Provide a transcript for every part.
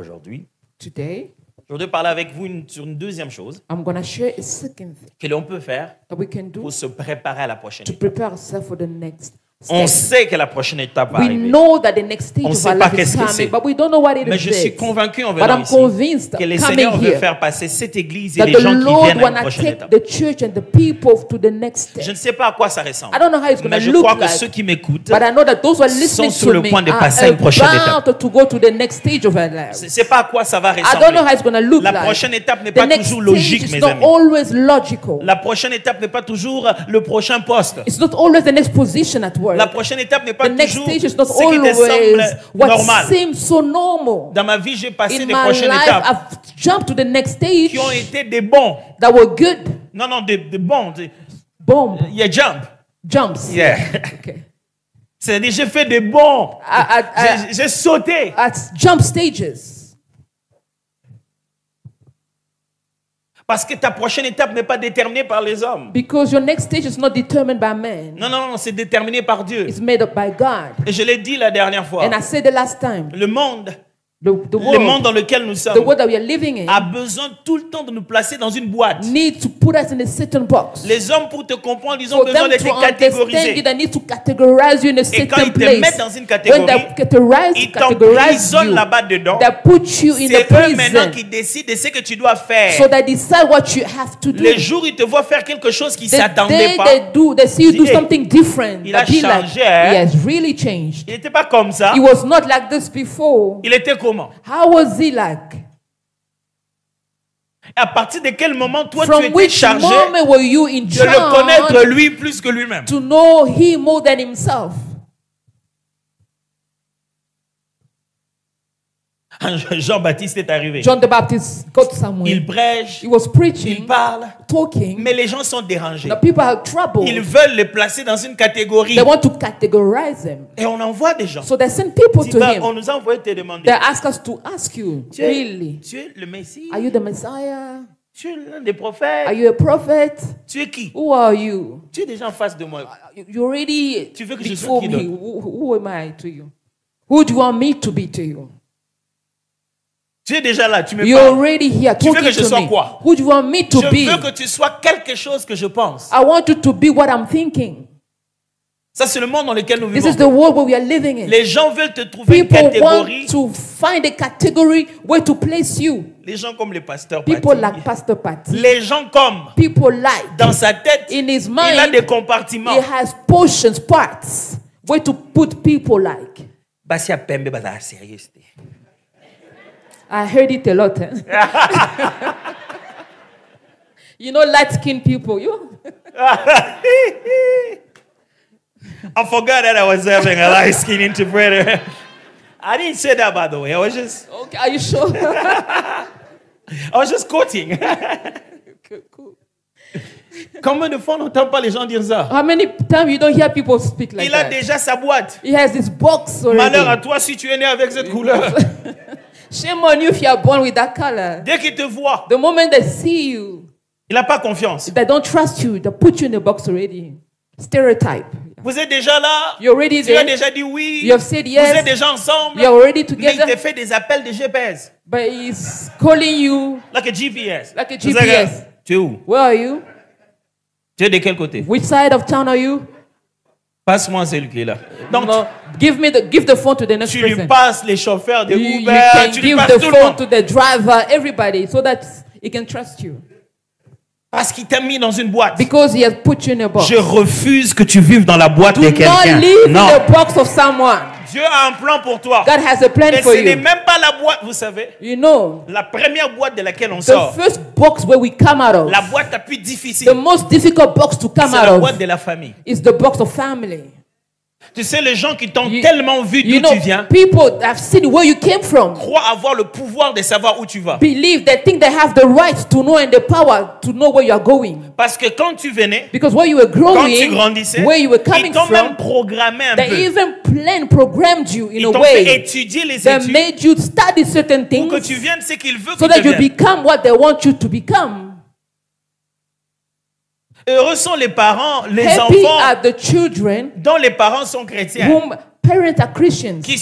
Aujourd'hui, Today, je voudrais parler avec vous sur une deuxième chose I'm going to share a second thing que l'on peut faire that we can do pour se préparer à la prochaine to étape. prepare ourselves for the next On step. sait que la prochaine étape va We arriver. know that the next stage On of sait our pas life is qu'est-ce que c'est. coming, but we don't know what it Mais is. je suis convaincu en But venant I'm ici convinced que le coming Seigneur veut here faire passer cette église et that les the gens qui Lord viennent à une wanna prochaine take étape. the church and the people to the next Je step. ne sais pas à quoi ça ressemble. I don't know how it's going Mais to je look crois que like, ceux qui m'écoutent, but I know that those who are listening sont sur to le me point de are passer à une prochaine about to go to the next stage of our lives. je ne sais pas à quoi ça va I don't know how ressembler. it's going to look La like. prochaine étape n'est The pas next toujours stage logique, is mes not amis. always logical. La prochaine étape n'est pas toujours le prochain poste. It's not always the next position at work. La prochaine étape n'est pas The next toujours stage is not ce qui te always semble what normal. seems so normal. Dans ma vie, j'ai passé In des my prochaines life, étapes I've jumped to the next stage qui ont été des bons. that were good. Non, non, des bons. Boom. Il y a jump. Jumps. Yeah. Okay. C'est-à-dire, j'ai fait des bons. J'ai sauté. At jump stages. Parce que ta prochaine étape n'est pas déterminée par les hommes. Because your next stage is not determined by man. Non, non, non, c'est déterminé par Dieu. It's made up by God. Et je l'ai dit la dernière fois. And I said the last time, Le monde, the le monde world, dans lequel nous the sommes, world that we are living in, a besoin tout le temps de nous placer dans une boîte. need to put us in a certain box. Les hommes, pour te comprendre, ils ont For besoin them d'être to understand catégorisés. you, they need to categorize you in a Et quand certain ils te mettent place. dans une When catégorie, they categorize ils categorize t'emprisonnent you, là-bas dedans. they put you in C'est the eux maintenant prison. qui décident de ce que tu dois faire. So they decide what you have to do. Les jours où ils te voient faire quelque chose qu'ils ne The s'attendaient day pas, they see you do Hey, something different. il a They be like, changé, hein? he has really changed. il n'était pas comme ça. He was not like this before. Il était comment? How was he like? Et à partir de quel moment, toi, tu From étais which chargé moment were you in de le connaître charge lui plus que lui-même? to know him more than himself? Jean-Baptiste est arrivé. John the Baptist got somewhere. Il prêche, He was il preaching, parle, talking. mais les gens sont dérangés. The people are troubled. Ils veulent le placer dans une catégorie. They want to categorize him. Et on envoie des gens. So they send people Dis to pas, him. on nous a envoyé te demander. They ask us to ask you, Tu es, really? tu es le Messie? Are you the Messiah? Tu es l'un des Are prophètes? you a prophet? Tu es qui? Who are you? Tu es déjà en face de moi. You already Tu veux que je sois before qui me. donc? Who am I to you? Who do you want me to be to you? Tu es déjà là, tu me You're parles. already here Tu veux talking que je to sois me. quoi? Who do you want me to Je be? veux que tu sois quelque chose que je pense. I want you to be what I'm thinking. Ça, c'est le monde dans lequel nous This vivons. is the world where we are living in. Les gens veulent te trouver une People catégorie. want to find a category where to place you. Les gens comme les pasteurs. People Paty. like Pastor Patty. Les gens comme. People like. Dans sa tête, In his il a mind, des compartiments. he has portions, parts, where to put people like. Basi a pembe baza sérieux. I heard it a lot. Eh? You know, light-skinned people. You. I forgot that I was having a light skin interpreter. I didn't say that, by the way. I was Okay, are you sure? just quoting. Okay, cool. Combien de fois on n'entend pas les gens dire ça? How many times you don't hear people speak like Il a that? déjà sa boîte. He has this box Malheur à already. toi si tu es né avec cette couleur. Shame on you if you are born with that color. Dès qu'il te voit, The moment they see you, il n'a pas confiance. they don't trust you. They put you in a box already. Stereotype. Vous êtes déjà là. You're already Tu as there. déjà dit oui. You have said Vous yes. êtes déjà ensemble. You're already Mais il te together. fait des appels de GPS. But he's calling you Like a GPS. like a Vous êtes GPS. là. Tu es où? Where are you? Tu es de quel côté? Which side of town are you? Passe-moi celui qui est là. Donc, No, give the phone to the next tu lui person. passes les chauffeurs de You Uber. can Tu lui give passes the tout le phone monde. to the driver, everybody, so that he can trust you. Parce qu'il t'a mis dans une boîte. Because he has put you in a box. Je refuse que tu vives dans la boîte Do de not quelqu'un. live Non. in the box of someone. Dieu a un plan pour toi. God has a plan Et for ce n'est you. même pas la boîte, vous savez. You know, La première boîte de laquelle on the sort. first box where we come out of, La boîte la plus difficile. the most difficult box to come C'est la out boîte of, de la famille. is the box of family. Tu sais, les gens qui t'ont You- tellement vu You d'où know, tu viens people that have seen where you came from, croient avoir le pouvoir de savoir où tu vas. believe, they think they have the right to know and the power to know where you are going. Parce que quand tu venais, Because where you were quand tu growing, grandissais, where you were ils coming t'ont même from, programmé un they peu. even programmed you in Ils a t'ont fait way. étudier les They études made you study certain pour que things tu viennes ce qu'ils veulent so que that tu you viennes. become what they want you to become. Heureux sont les parents, les Happy enfants are the children dont les parents sont chrétiens. whom parents are Christians. qui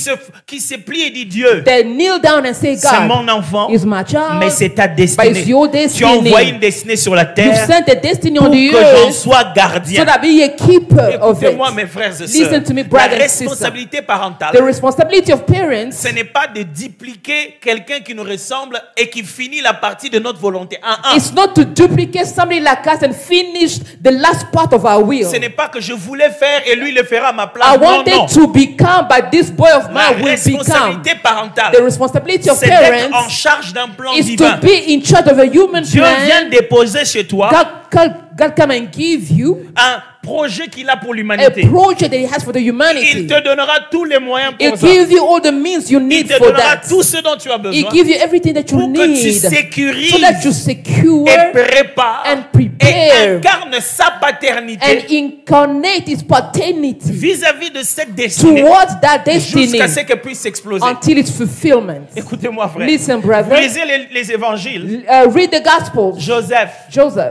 se plie et dit Dieu, They kneel down and say, c'est God mon enfant, is my child, mais c'est ta but destinée. it's your Tu as envoyé une destiny. destinée sur la You've terre sent a destiny pour on the que j'en earth sois so gardien. that be a keeper of Écoutez-moi, it. mes frères et Listen sœurs, to me, la brother and sister. responsabilité parentale, The responsibility of parents ce n'est pas de dupliquer quelqu'un qui nous ressemble et qui finit la partie de notre volonté. is not to duplicate somebody like us and finish the last part of our will. Ce n'est pas que je voulais faire et lui le fera à ma I place. Non, non. wanted to become, but this boy of La mine will become. responsabilité parentale, The responsibility of c'est d'être en parents charge d'un plan is divin. to be in charge of a human Dieu vient plan. déposer chez toi God come and give you un projet qu'il a pour a l'humanité. project that He has for the Il humanity. te donnera tous les moyens It pour ça. gives you all the means you Il need te for donnera that. tout ce dont tu as It besoin gives you everything that you pour que tu need sécurises so that you secure et prépares and et prepare incarnes sa and paternité incarnate His paternity vis-à-vis de cette destinée towards that destiny jusqu'à ce qu'elle puisse s'exploser. until its fulfillment. Écoutez-moi, frère. Listen, Vous brother. lisez les évangiles. Read the Gospels. Joseph.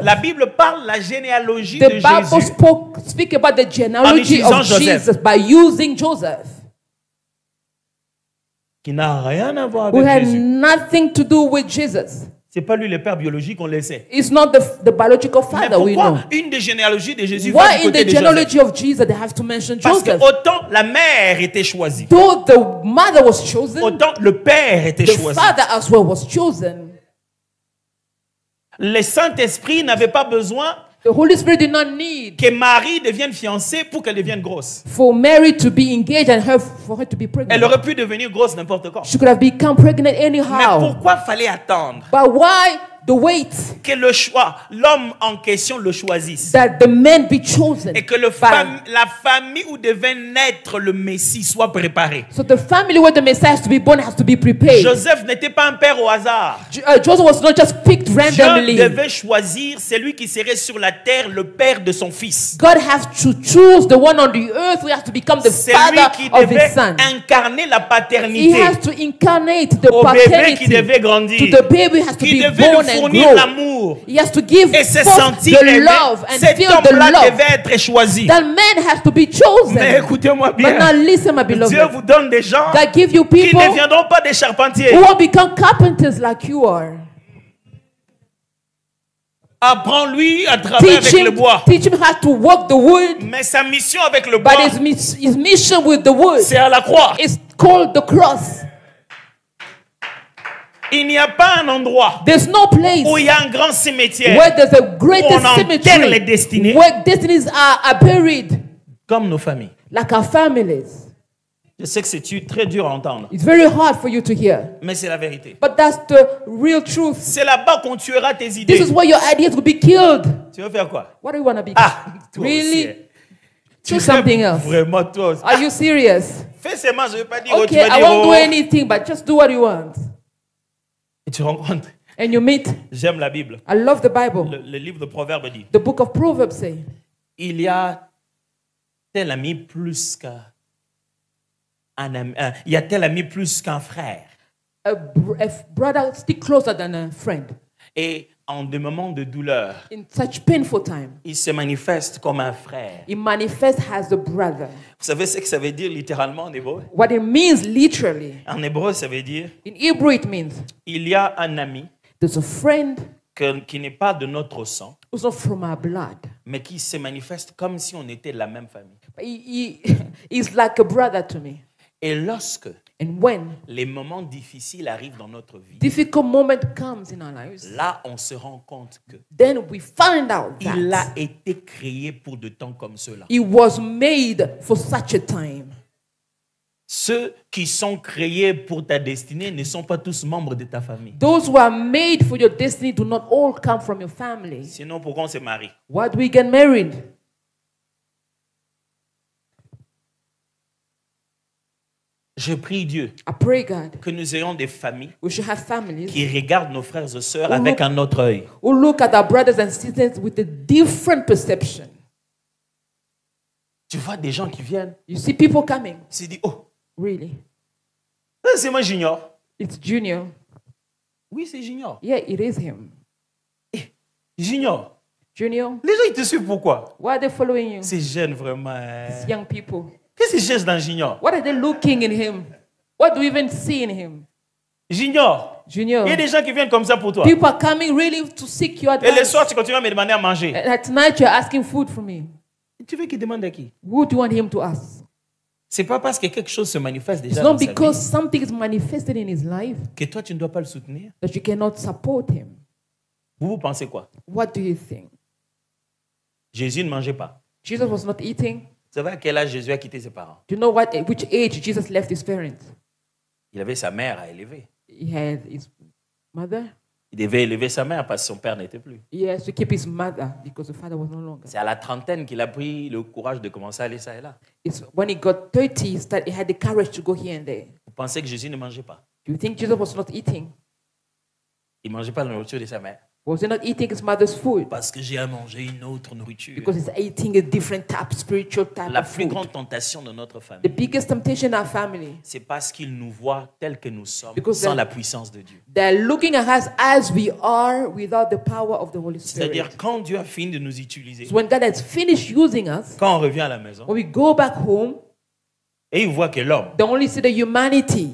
La Bible parle la généalogie The de Bible Jésus. speak about the genealogy utilisant of Joseph. Jesus by using Joseph, Qui n'a rien à voir who avec had Jésus. nothing to do with Jesus. C'est pas lui le père biologique, on le sait. It's not the biological Mais father we know. pourquoi une des généalogies de Jésus va Why du in côté the de Joseph? genealogy of Jesus they have to mention Parce que Joseph? autant la mère était choisie, Though the mother was chosen, autant le père était the choisi. father as well was chosen. Le Saint-Esprit n'avait pas besoin The Holy Spirit did not need que Marie devienne fiancée pour qu'elle devienne grosse. for Mary to be engaged and for her to be Elle pregnant. aurait pu devenir grosse n'importe quand. She could have become pregnant Mais anyhow. pourquoi fallait attendre But why the wait que le choix, l'homme en question le choisisse that the men be chosen et que by, la famille où devait naître le Messie soit préparée? so the family where the Messiah has to be born has to be prepared. Joseph n'était pas un père au hasard. Joseph was not just picked Dieu randomly. devait choisir celui qui serait sur la terre le père de son fils. God has to choose the one on the earth who has to become the C'est lui father qui of devait his son. incarner la He paternité has to incarnate the au bébé qui paternity devait to grandir, the baby who has to qui be devait born lui and fournir grow. l'amour He has to give et se forth sentir the aimé. love and Cet feel the homme-là love. devait être choisi. That man has to be chosen. Mais écoutez-moi But now bien, listen, my Dieu beloved. vous donne des gens God give you qui people ne viendront pas des charpentiers. who will become carpenters like you are. Apprends-lui à travailler avec le bois. Teach him how to work the wood. Mais sa mission avec le bois, But his mission with the wood c'est à la croix. is called the cross. Il n'y a pas un endroit There's no place où il y a un grand cimetière where there's a où greatest on enterre les cemetery destinées where destinies are buried comme nos familles. like our families. Je sais que c'est très dur à entendre, It's very hard for you to hear. mais c'est la vérité. But that's the real truth. C'est là-bas qu'on tuera tes This idées. is where your ideas will be killed. Tu veux faire quoi? What do you want to be? Ah, toi aussi, Really? hein. Choose something else. Vraiment, toi aussi. Are you serious? Fais seulement, je ne veux pas dire, oh, tu Okay, vas I dire, won't oh. do anything, but just do what you want. Et tu rencontres. And you meet. J'aime la Bible. I love the Bible. Le livre de Proverbes dit, The book of Proverbs say, il y a tel ami plus qu'un ami, il y a tel ami plus qu'un frère. a brother stick closer than a friend. Et en des moments de douleur, In such painful time, il se manifeste comme un frère. he manifests as a brother. Vous savez ce que ça veut dire littéralement en hébreu? What it means literally, En hébreu, ça veut dire, in Hebrew it means il y a un ami there's a friend qui n'est pas de notre sang, who's not from our blood. mais qui se manifeste comme si on était de la même famille. But he's like a brother to me. Et lorsque And when les moments difficiles arrivent dans notre vie, difficult moment comes in our lives, là, on se rend compte que then we find out il a that été créé pour de temps comme ceux-là. he was made for such a time. Ceux qui sont créés pour ta destinée ne sont pas tous membres de ta famille. Those who are made for your destiny do not all come from your family. Sinon, pourquoi on se marie? Why do we get married? Je prie Dieu I pray, God, que nous ayons des familles we should have families qui regardent nos frères et sœurs avec un autre œil. who look at our brothers and sisters with a different perception. Tu vois des gens qui viennent, You see people coming, ils se disent, oh, really. ça, c'est moi Junior. It's Junior. Oui, c'est Junior. Yeah, it is him. Junior. Junior, Les gens, ils te suivent pourquoi? why are they following you? Ces jeunes, vraiment. These young people. Qu'est-ce qu'ils cherchent dans Junior? What are they looking in him? What do you even see in him? Junior. Junior. Il y a des gens qui viennent comme ça pour toi. People are coming really to seek your Et le advice. soir, tu continues à me demander à manger. And at night, you're asking food from me. Tu veux qu'il demande à qui? Who do you want him to ask? C'est pas parce que quelque chose se manifeste It's déjà not dans sa because vie something is manifested in his life que toi, tu ne dois pas le soutenir. that you cannot support him. Vous pensez quoi? What do you think? Jésus ne mangeait pas. Jesus was not eating. Vous savez à quel âge Jésus a quitté ses parents? Do you know which age Jesus left his parents? Il avait sa mère à élever. He had his mother. Il devait élever sa mère parce que son père n'était plus. He has to keep his mother because the father was no longer. C'est à la trentaine qu'il a pris le courage de commencer à aller ça et là. It's when he got 30, he had the courage to go here and there. Vous pensez que Jésus ne mangeait pas? Do you think Jesus was not eating? Il ne mangeait pas la nourriture de sa mère. Was he not eating his mother's food? Parce que j'ai à manger une autre nourriture. Because he's eating a different type, spiritual type La of plus food. grande tentation de notre The famille, biggest temptation in our family, c'est parce qu'il nous voit tels que nous sommes, Because sans the- la puissance de Dieu. they're looking at us as we are without the power of the Holy Spirit. C'est-à-dire, quand Dieu a fini de nous utiliser, So when God has finished using us, quand on revient à la maison, when we go back home, et il voit que l'homme, they only see the humanity.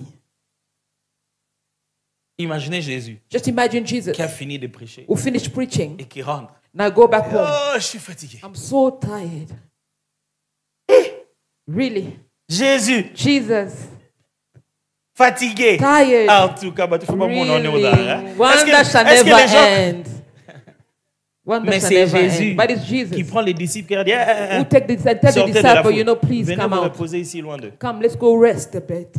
imaginez Jésus, Just imagine Jesus qui a fini de prêcher who finished preaching. et qui rentre. Now go back home. Oh, je suis fatigué. I'm so tired. Really? Jésus, Jesus. fatigué. Tired. En tout cas, bah, tu fais pas mon honneur là. Really? Hein? One that shall est-ce que never les gens... end. One that Mais shall c'est never Jésus end. But it's Jesus qui prend les disciples et dit, eh, who take the, tell the sortez de la disciple, foule. you know, please Venez come vous out. reposer ici loin d'eux. Come, let's go rest a bit.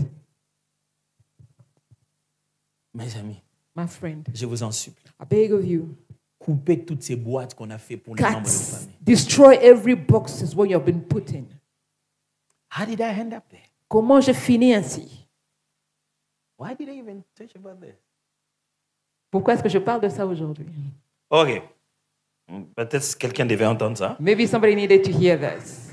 Mes amis, My friend, je vous en supplie, I beg of you, coupez toutes ces boîtes qu'on a fait pour les membres de cut, nos familles. destroy every boxes where you have been put in. How did I end up there? Comment j'ai fini ainsi? Why did I even touch about this? Pourquoi est-ce que je parle de ça aujourd'hui? Ok. Peut-être quelqu'un devait entendre ça. Maybe somebody needed to hear this.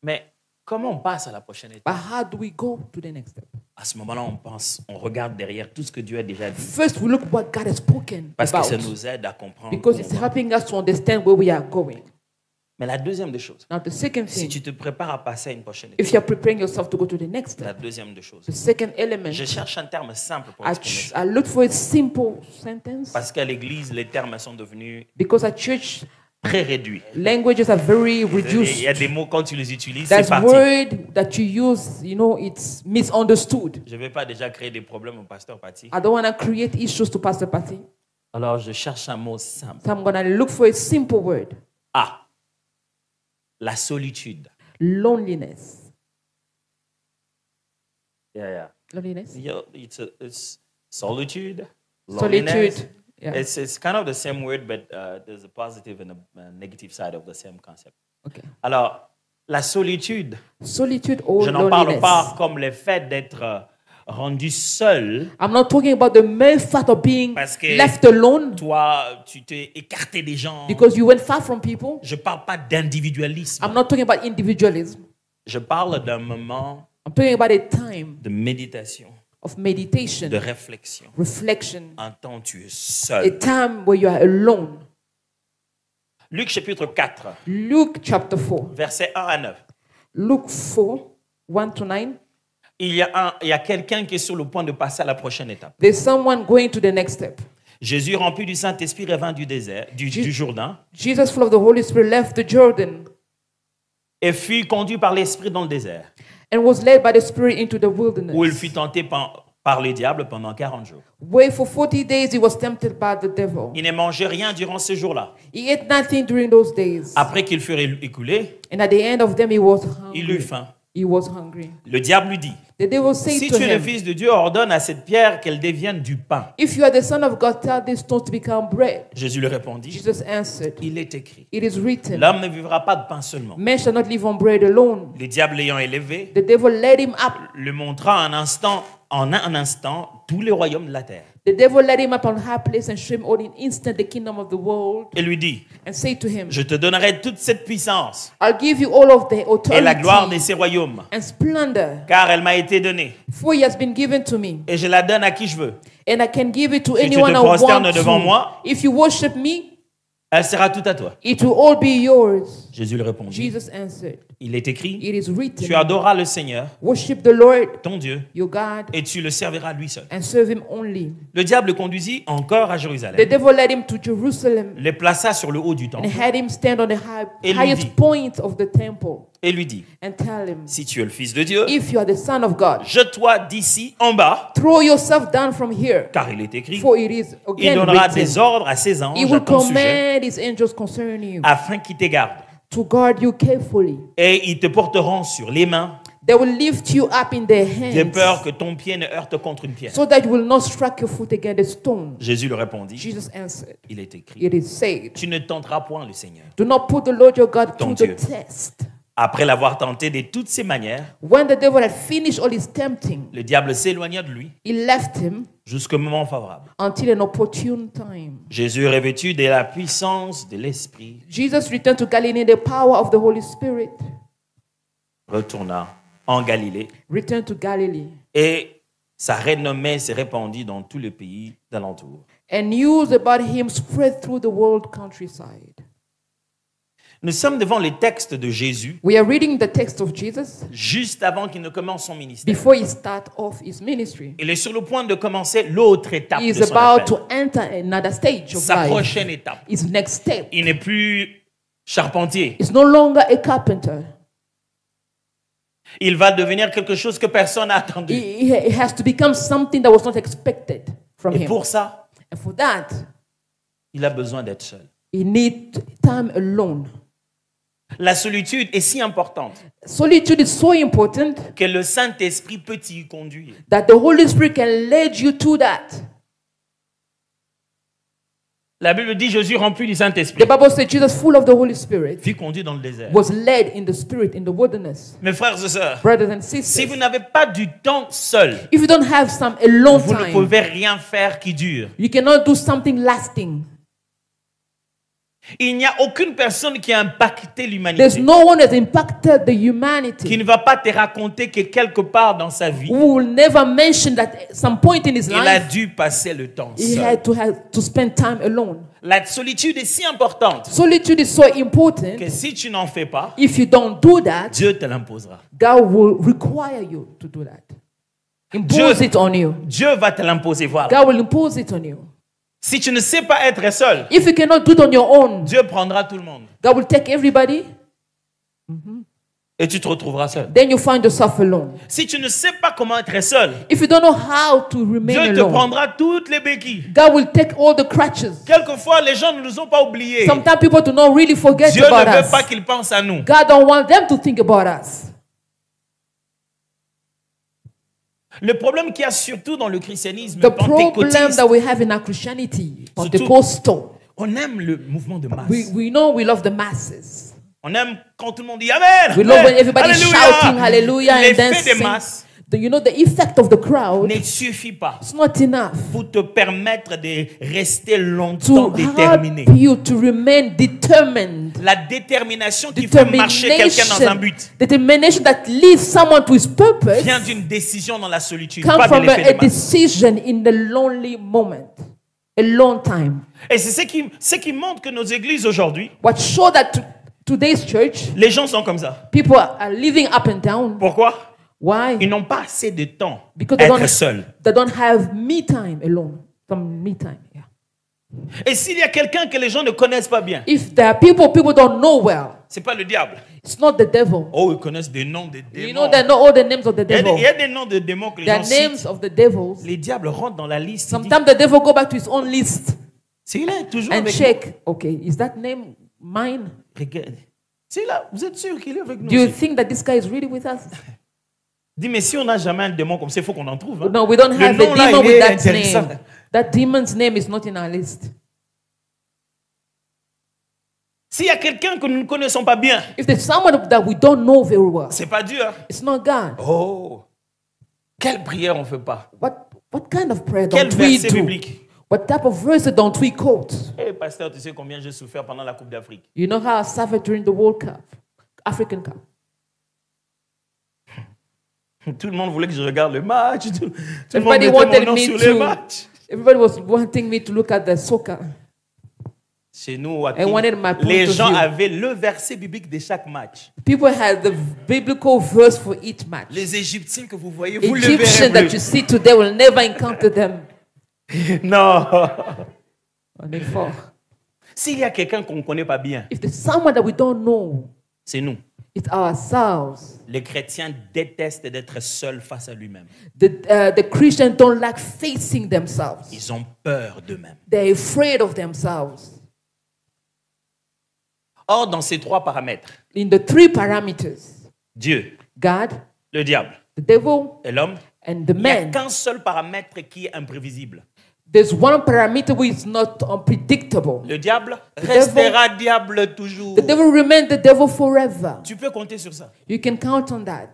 Mais comment on passe à la prochaine étape? But how do we go to the next step? À ce moment-là, on pense, on regarde derrière tout ce que Dieu a déjà dit. First, we look what God has spoken Parce que about. ça nous aide à comprendre. Because où it's on va. helping us to understand where we are going. Mais la deuxième des choses, Now, the second si thing, tu te prépares à passer à une prochaine étape, if you're preparing yourself to go to the next la step, deuxième des choses, the second element, je cherche un terme simple pour I, exprimer ça. I look for a simple sentence Parce qu'à l'église, les termes sont devenus because at church, très réduits. languages are very Il reduced. y a des mots, quand tu les utilises, c'est That parti. word that you use, you know, it's misunderstood. Je ne vais pas déjà créer des problèmes au pasteur Pati. I don't want to create issues to Pastor Patty. Alors, je cherche un mot simple. So I'm going to look for a simple word. Ah, la solitude. Loneliness. Yeah. Loneliness? It's solitude, Solitude. loneliness. Yeah. It's kind of the same word, but there's a positive and a negative side of the same concept. Okay. Alors, la solitude, Solitude or je n'en parle loneliness. pas comme le fait d'être rendu seul. I'm not talking about the mere fact of being Parce que left alone toi, tu t'es écarté des gens. because you went far from people. Je ne parle pas d'individualisme. I'm not talking about individualism. Je parle d'un moment I'm talking about a time de méditation, of meditation, de réflexion. reflection, Un temps où tu es a seul. time where you are alone. Luc chapitre 4, Luke chapter 4. versets 1 à 9. Luke 4, 1 to 9. Il y a quelqu'un qui est sur le point de passer à la prochaine étape. There's someone going to the next step. Jésus, rempli du Saint-Esprit, revint du désert, du Jourdain, Jesus, full of the Holy Spirit, left the Jordan et fut conduit par l'Esprit dans le désert, and was led by the Spirit into the où il wilderness, fut tenté par le diable pendant 40 jours. where for 40 days he was tempted by the devil. Il ne mangeait rien durant ces jours-là. He ate nothing during those days. Après qu'il fut écoulé, And at the end of them, he was il eut hungry. faim. He was hungry. Le diable lui dit, The devil said si to tu es le him, Fils de Dieu, ordonne à cette pierre qu'elle devienne du pain. if you are the Son of God, tell these stones to become bread. Jésus lui répondit, Jesus answered, il est écrit, it is written, l'homme ne vivra pas de pain seulement. man shall not live on bread alone. Le diable l'ayant élevé, The devil led him up. le montra en un instant tous les royaumes de la terre. The devil led him up on high place and showed him all in instant the kingdom of the world Et lui dit, and said to him, je te donnerai toute cette puissance I'll give you all of the et la gloire de authority ces royaumes, and splendor, car elle m'a été donnée, for he has been given to me, et je la donne à qui je veux. and I can give it to Si tu anyone te I want prosternes devant to. moi, If you worship me, Elle sera toute à toi. It will all be yours. Jésus lui répondit. Jesus answered, Il est écrit, it is tu written, adoreras le Seigneur, worship the Lord, ton Dieu, your God, et tu le serviras lui seul. and serve him only. Le diable le conduisit encore à The Jérusalem, devil led him to Jerusalem le plaça sur le haut du and temple had him stand on the Et lui highest dit, point of the temple et lui dit, and tell him, si tu es le Fils de Dieu, if you are the Son of God, jette-toi d'ici en bas, throw yourself down from here. car il est écrit, For it is il again donnera written, des ordres à ses he anges will à ton sujet, command his angels concerning you afin qu'ils t'égardent, to guard you carefully. et ils te porteront sur les mains, They will lift you up in their de hands peur que ton pied ne heurte contre une pierre. so that you will not strike your foot against a stone. Jésus lui répondit, Jesus answered, il est écrit, it is said, tu ne tenteras point le Seigneur. do not put the Lord your God Ton to the Dieu. test. Après l'avoir tenté de toutes ses manières, When the devil had finished all his tempting, le diable s'éloigna de lui he left him jusqu'au moment favorable. until an opportune time. Jésus, revêtu de la puissance de l'Esprit, Jesus returned to Galilee in the power of the Holy Spirit, retourna en Galilée returned to Galilee, et sa renommée se répandit dans tout le pays d'alentour. and news about him spread through the world countryside. Nous sommes devant les textes de Jésus We are reading the text of Jesus juste avant qu'il ne commence son ministère. before he starts off his ministry. Il est sur le point de commencer l'autre étape He is de son about appel, to enter another stage of sa life. prochaine étape. His next step. Il n'est plus charpentier. He's no longer a carpenter. Il va devenir quelque chose que personne n'a attendu. He has to become something that was not expected from Et him. pour ça, And for that, il a besoin d'être seul. he needs time alone. La solitude est si importante Solitude is so important que le Saint-Esprit peut y conduire. that the Holy Spirit can lead you to that. La Bible dit Jésus rempli du The Saint-Esprit, Bible says Jesus, full of the Holy Spirit, fut conduit dans le désert. was led in the Spirit in the wilderness. Mes frères et sœurs, Brothers and si sisters, vous n'avez pas du temps seul, if you don't have some alone vous ne time, pouvez rien faire qui dure. you cannot do something lasting. Il n'y a aucune personne qui a impacté There's l'humanité no one that impacted the qui humanity ne va pas te raconter que quelque part dans sa vie, who will never mention that at some point in his il a life dû passer le temps he seul. had to spend time alone. La solitude est si importante Solitude is so important. que si tu n'en fais pas, If you don't do that, Dieu te l'imposera. God will require you to do that. Impose it on you. Dieu va te l'imposer, voilà. God will impose it on you. Si tu ne sais pas être seul, If you cannot do it on your own, Dieu prendra tout le monde God will take everybody, et tu te retrouveras seul. then you find yourself alone. Si tu ne sais pas comment être seul, If you don't know how to remain Dieu te alone, prendra toutes les béquilles. God will take all the crutches. Quelquefois, les gens ne nous ont pas oubliés. Sometimes people do not really forget Dieu about ne veut us. pas qu'ils pensent à nous. God don't want them to think about us. Le problème qu'il y a surtout dans le christianisme The problem pentecôtiste, that we have in our Christianity, Surtout- Pentecostal, on aime le mouvement de masse. we know we love the masses. On aime quand tout le monde dit Amen. We love when Amen, everybody's Alléluia. shouting hallelujah and L'effet des dancing. masses You know, the effect of the crowd, ne suffit pas it's not enough pour te permettre de rester to longtemps déterminé. help you to remain determined. La détermination qui fait marcher quelqu'un dans un but Determination that leads someone to his purpose vient d'une décision dans la solitude, comes pas de from l'effet a des masses. decision in the lonely moment, a long time. Et c'est ce qui montre que nos églises aujourd'hui, What show that today's church, les gens sont comme ça. people are living up and down. Pourquoi? Why? Ils n'ont pas assez de temps Because à être seuls. they don't have me time alone. Some me time. Yeah. Et s'il y a quelqu'un que les gens ne connaissent pas bien, If there are people don't know well, c'est pas le diable. it's not the devil. Oh, ils connaissent des noms de démons. You know they know all the names of the Il y a des- devil. il y a des noms de démons que les There gens are names citent. of the devils. Les diables rentrent dans la liste. Ils disent, Sometimes the devil go back to his own list c'est là, toujours and avec check. Okay, is that name mine? nous. Regarde. C'est là, vous êtes sûr qu'il est avec nous Do you aussi? think that this guy is really with us? Dis, mais si on n'a jamais un démon comme ça, il faut qu'on en trouve. hein. No, we don't Le have nom a là, demon il with est that intéressant. name. That demon's name is not in our list. S'il y a quelqu'un que nous ne connaissons pas bien, If there's someone that we don't know very well, c'est pas dur. it's not God. Oh, quelle prière on fait pas? What kind of prayer Quel don't we verset do? biblique? What type of verse don't we quote? Eh, pasteur, tu sais combien j'ai souffert pendant la Coupe d'Afrique? You know how I suffered during the World Cup, African Cup. Tout le monde voulait que je regarde le match. Tout le monde Everybody mettait mon wanted nom me sur les to. matchs. Everybody was wanting me to look at the soccer. Chez nous, à I wanted my point les of gens view. avaient le verset biblique de chaque match. People had the biblical verse for each match. Les Égyptiens que vous voyez, vous ne le Egyptians verrez that you see today will never encounter them. plus. Non. On est fort. S'il y a quelqu'un qu'on ne connaît pas bien, If there's someone that we don't know, c'est nous. it's ourselves. Les chrétiens détestent d'être seuls face à lui-même. The Christians don't like facing themselves. Ils ont peur d'eux-mêmes. They're afraid of themselves. Or, dans ces trois paramètres, In the three parameters, Dieu, God, le diable the devil, et l'homme, and the il n'y a man, qu'un seul paramètre qui est imprévisible. there's one parameter which is not unpredictable. Le diable devil- restera diable toujours. The devil remains the devil forever. Tu peux compter sur ça. You can count on that.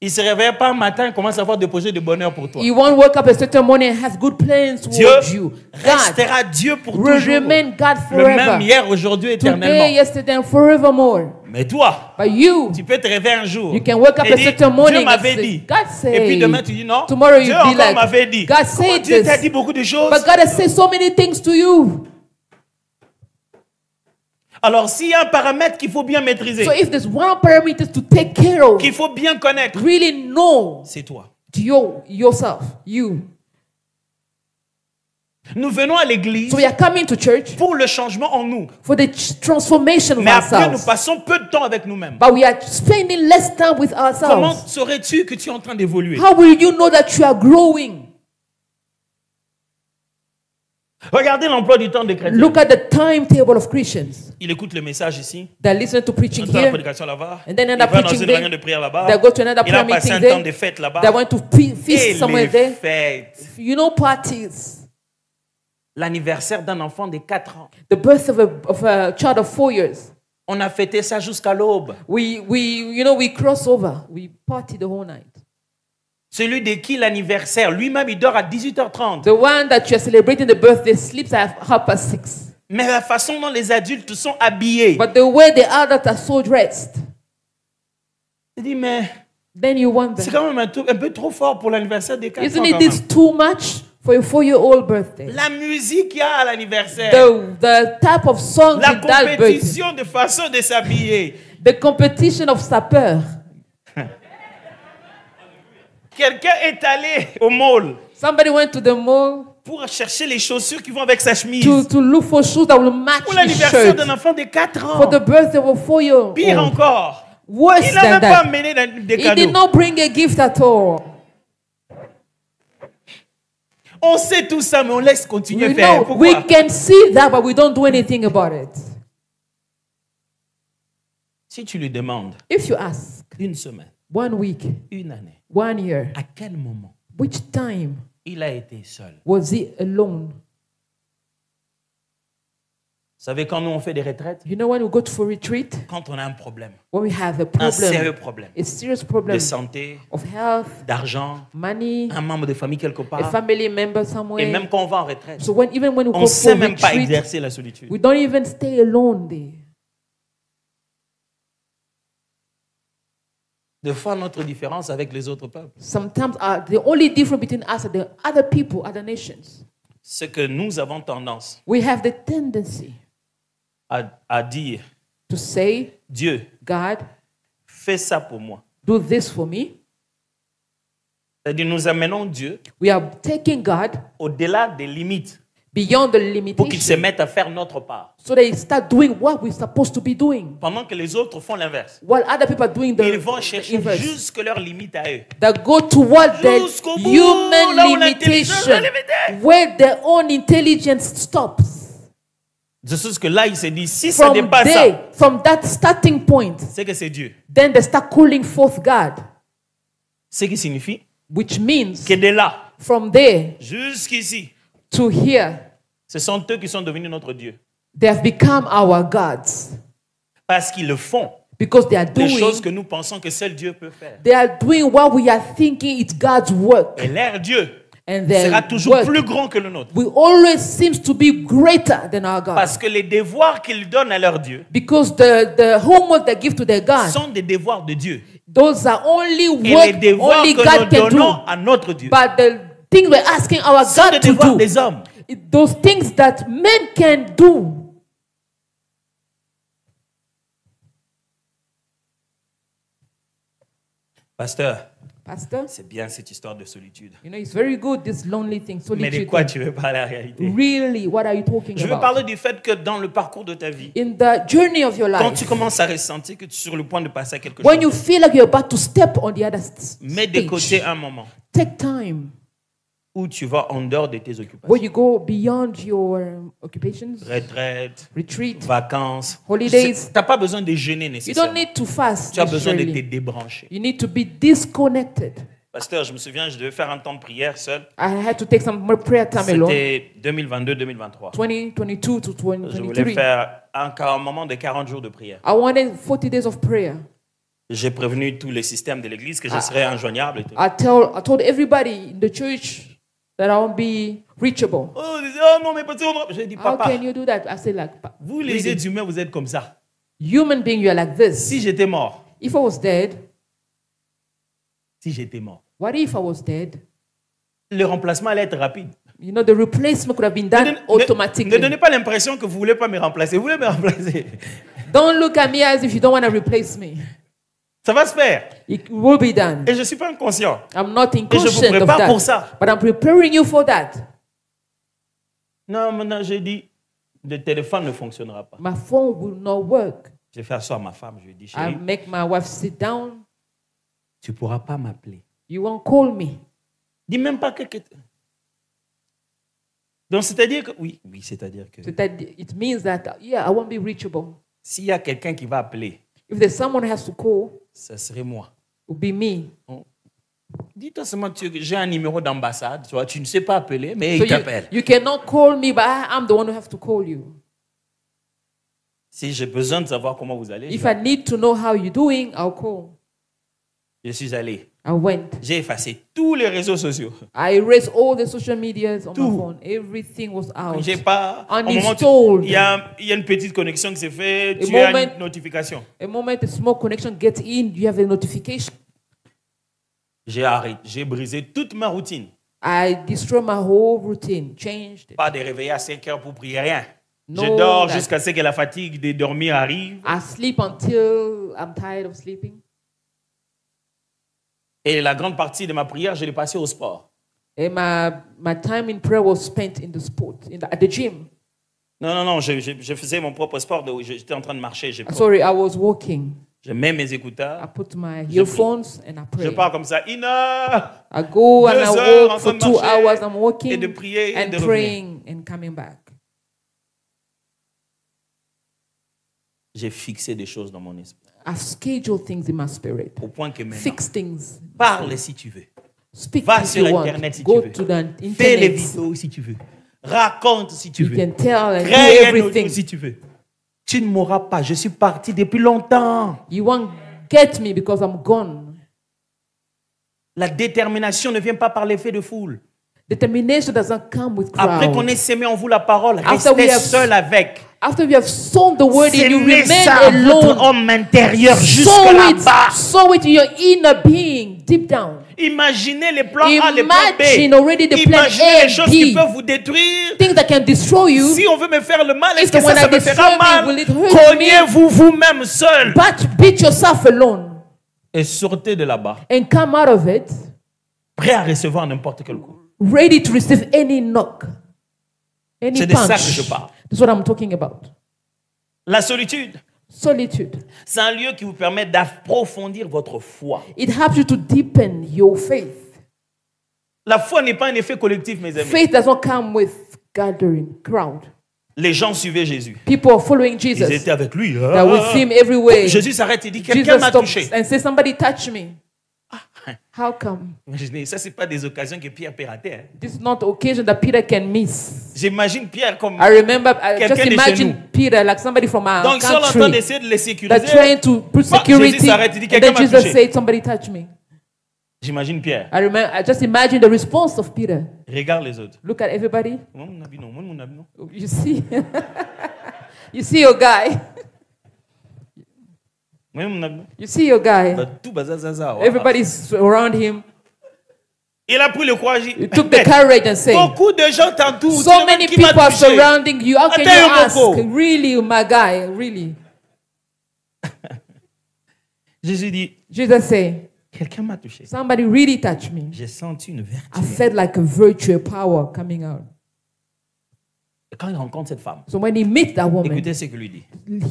Il ne se réveille pas un matin et commence à avoir des projets de bonheur pour toi. You won't wake up a certain morning and have good plans Dieu towards you. God restera Dieu pour will toujours. remain God Le même forever. hier, aujourd'hui, Today, éternellement. yesterday, and forevermore. Mais toi, But you, tu peux te réveiller un jour you can wake up et a dire, certain morning Dieu and m'avait say, dit. God Et puis said, demain, tu dis non. tomorrow Dieu you'll be encore like, m'avait dit. God Comment said Dieu t'a this. dit beaucoup de choses. But God has said so many things to you. Alors, s'il y a un paramètre qu'il faut bien maîtriser, So if there's one parameter to take care of, qu'il faut bien connaître, really know c'est toi. yourself, you. Nous venons à l'église So we are coming to church pour le changement en nous. for the transformation of Mais après, nous ourselves. passons peu de temps avec nous-mêmes. But we are spending less time with Comment ourselves. saurais-tu que tu es en train d'évoluer? How will you know that you are growing? Regardez l'emploi du temps des chrétiens. Look at the timetable of Christians. Il écoute le message ici. They listen to preaching Entend la here. prédication là-bas. And then Il another va dans preaching une there. réunion de prière là-bas. They go to another Il a prayer passé meeting un temps de there. fête là-bas. They went to Et feast somewhere les there. fêtes. You know, parties. L'anniversaire d'un enfant de 4 ans. The birth of a child of 4 years. On a fêté ça jusqu'à l'aube. We cross over. We party the whole night. Celui de qui l'anniversaire, lui-même, il dort à 18h30. The one that you are celebrating the birthday sleeps at 6:30. Mais la façon dont les adultes sont habillés. But the way the adults are so dressed, Je dis, mais then you wonder, c'est quand même un peu trop fort pour l'anniversaire des 4 ans. isn't quand it même. this too much for a 4-year-old birthday? La musique qu'il y a à l'anniversaire. The type of song La in that birthday, compétition de façon de s'habiller. the competition of sapeur. Quelqu'un est allé au mall Somebody went to the mall pour chercher les chaussures qui vont avec sa chemise. to look for shoes that will match Pour his l'anniversaire shirt d'un enfant de 4 for ans. the birthday of a 4-year-old. Pire encore. Worse Il n'a than même pas that. amené des He did cadeaux. not bring a gift at all. On sait tout ça, mais on laisse continuer We à faire. know, Pourquoi? we can see that, but we don't do anything about it. Si tu lui demandes If you ask, une semaine, 1 week, une année, 1 year, à quel moment which time il a été seul? was he alone? Vous savez, quand nous on fait des retraites, You know, when we go for retreat, quand on a un problème, when we have un sérieux problem, problème a serious de problem santé, of health, d'argent, money, un membre de famille quelque a part, family member et somewhere. même quand on va en retraite, So even when we on go ne sait for même pas retreat, exercer la solitude. we don't even stay alone there. Des fois, notre différence avec les autres peuples, Sometimes the only difference between us and the other people, other nations, c'est que nous avons tendance we have the tendency à dire, to say, Dieu, God, fais ça pour moi. do this for me. C'est-à-dire, nous amenons Dieu We are taking God au-delà des limites beyond the pour qu'il se limitation mette à faire notre part. so they start doing what we're supposed to be doing. Pendant que les autres font l'inverse. While other people are doing Ils the vont chercher inverse. jusque leurs limites à eux. That go toward the Jusqu'au bout, human là où l'intelligence limitation, est limitée. where their own intelligence stops. De ce que là, il s'est dit, si ça From dépasse there, ça, from that starting point, c'est que c'est Dieu. then they start calling forth God, Ce qui signifie which means que de là from there jusqu'ici, to here, ce sont eux qui sont devenus notre Dieu. they have become our gods Parce qu'ils le font. because they are Des choses doing, que nous pensons que seul Dieu peut faire. they are doing what we are thinking it's God's work, Et leur Dieu and sera their toujours work plus grand que le nôtre. will always seems to be greater than our God, Parce que les devoirs qu'ils donnent à leur Dieu because the homework they give to their God, sont des devoirs de Dieu. those are only Et les work devoirs only que God nous can donnons do. à notre Dieu But the things we're asking our sont des God to devoirs do, des hommes. those things that men can do. Pasteur, Pastor, c'est bien cette histoire de solitude. you know, it's very good, this lonely thing, Mais de solitude. quoi tu veux parler en réalité? Really, what are you talking Je veux about? parler du fait que dans le parcours de ta vie, In the journey of your quand life, tu commences à ressentir que tu es sur le point de passer à quelque when you chose, feel like you're about to step on the other mets de côté stage, un moment take time où tu vas en dehors de tes occupations. where you go beyond your occupations, Retraite, retreat. vacances. Holidays. Tu n'as pas besoin de jeûner You don't nécessairement. need to fast. Tu as besoin de te necessarily. débrancher. You need to be disconnected. Pasteur, je me souviens, je devais faire un temps de prière seul. I had to take some more prayer time alone. C'était 2022-2023. 2022 to Je voulais 2023. faire un moment de 40 jours de prière. I wanted 40 days of prayer. J'ai prévenu tous les systèmes de l'église que je serais injoignable. Et tout. I told everybody in the church that I won't be reachable. Oh, ils disaient, oh non, mais pasteur, non. J'ai dit, How papa, can you do that? I said, like, vous les really? êtres humains, vous êtes comme ça. Human being, you are like this. Si j'étais mort, If I was dead, si j'étais mort, what if I was dead? le remplacement allait être rapide. You know, the replacement could have been Ne, done ne automatically. donnez pas l'impression que vous voulez pas me remplacer. Vous voulez me remplacer. Don't look at me as if you don't want to replace me. Ça va se faire. It will be done. Et je ne suis pas inconscient. I'm not Et je vous inconscient of prépare pour that. ça. But I'm preparing you for that. Non, maintenant, j'ai dit, le téléphone ne fonctionnera pas. My phone will not work. J'ai fait asseoir ma femme. Je lui ai dit, I chérie, make my wife sit down. tu ne pourras pas m'appeler. You won't call me. Dis même pas que... Donc, c'est-à-dire que... Oui, c'est-à-dire que... So that it means that, yeah, I won't be reachable. S'il y a quelqu'un qui va appeler, If there's someone who has to call, ce serait moi. it will be me. Dis-toi seulement que j'ai un numéro d'ambassade. Tu ne sais pas appeler, mais So il t'appelle. you cannot call me, but I'm the one who have to call you. Si j'ai besoin de savoir comment vous allez, If I need to know how you're doing, I'll call. je suis allé. I went. J'ai effacé tous les réseaux sociaux. I erased all the social medias on Tout. my phone. Everything was out. J'ai pas. Au moment où Uninstalled. il y a une petite connexion qui s'est faite, A tu as moment- une notification. The moment a small connection gets in, you have a notification. J'ai arrêté, j'ai brisé toute ma routine. I destroy my whole routine, changed it. Pas de réveiller à 5 heures pour prier, rien. No, Je dors that- jusqu'à ce que la fatigue de dormir arrive. I sleep until I'm tired of sleeping. Et la grande partie de ma prière, je l'ai passée au sport. And my time in prayer was spent in the sport, at the gym. Non, je faisais mon propre sport. J'étais en train de marcher. Sorry, I was walking. Je mets mes I écouteurs. put my earphones and I Je pray. pars comme ça. 1 heure. I go and 2 I heures en walk train for de 2 marcher hours. I'm walking et de prier et and de revenir. praying and coming back. J'ai fixé des choses dans mon esprit. I've scheduled things in my spirit. Au point que maintenant, Fix things. parle si tu veux. Speak Va if sur you want. Internet si Go tu to veux. the Fais les internet. vidéos si tu veux. Raconte si tu You veux. can tell and do Crée un audio everything. si tu veux. Tu ne mourras pas. Je suis parti depuis longtemps. You won't get me because I'm gone. La détermination ne vient pas par l'effet de foule. Determination doesn't come with Après qu'on crowd. ait sémé en vous la parole, After we restez have- seul avec. After you have sown the word and you Sémez remain ça à votre alone, homme intérieur jusque sow là-bas. it in your inner being, deep down. Imaginez les plans A, les plans Imagine B. already the plan Imaginez A les and choses qui B. peuvent vous détruire. Things that can destroy you, Si on veut me faire le mal, est-ce If que the one ça that me fera destroy me, mal? will it hurt Cognez-vous vous-même seul but beat yourself alone et sortez de là-bas, and come out of it prêt à recevoir n'importe quel coup. ready to receive any knock, any C'est de ça punch. que je parle. That's what I'm talking about. La solitude, Solitude. c'est un lieu qui vous permet d'approfondir votre foi. It helps you to deepen your faith. La foi n'est pas un effet collectif, mes amis. Faith does not come with gathering, crowd. Les gens suivaient Jésus. People are following Ils Jesus. étaient avec lui. They're with him everywhere. Jésus s'arrête et dit, quelqu'un Jesus m'a touché. stops and says, somebody touch me. How come? Imaginez, ça, c'est pas des occasions que Pierre peut rater. Hein. This is not occasion that Peter can miss. J'imagine Pierre comme... I remember, I Quelqu'un just de chez imagine nous. Peter like somebody from our Donc, ils sont en train country d'essayer de les that sécuriser. trying to put Bah, security. Jésus s'arrête, il dit, And quelqu'un then m'a Jesus touché. said, somebody touch me. J'imagine Pierre. I just imagine the response of Peter. Regarde les autres. Look at everybody. Moi, mon avis, non. Moi, mon avis, non. You see, you see your guy. Moi, mon avis, non. You see your guy. Bah, tout bazazaza, ouais. Everybody's around him. Il a pris le courage. He took the courage and said, Beaucoup de gens t'entourent. so many Qui m'a people are touché? surrounding you. How can you Attends, ask? Moko. Really, my guy, really? Jésus dit, Jesus said, quelqu'un m'a touché. Somebody really touched me. J'ai senti une vertu. I felt like a virtue, a power coming out. Et quand il rencontre cette femme, So when he meets that woman, écoutez ce qu'il lui dit.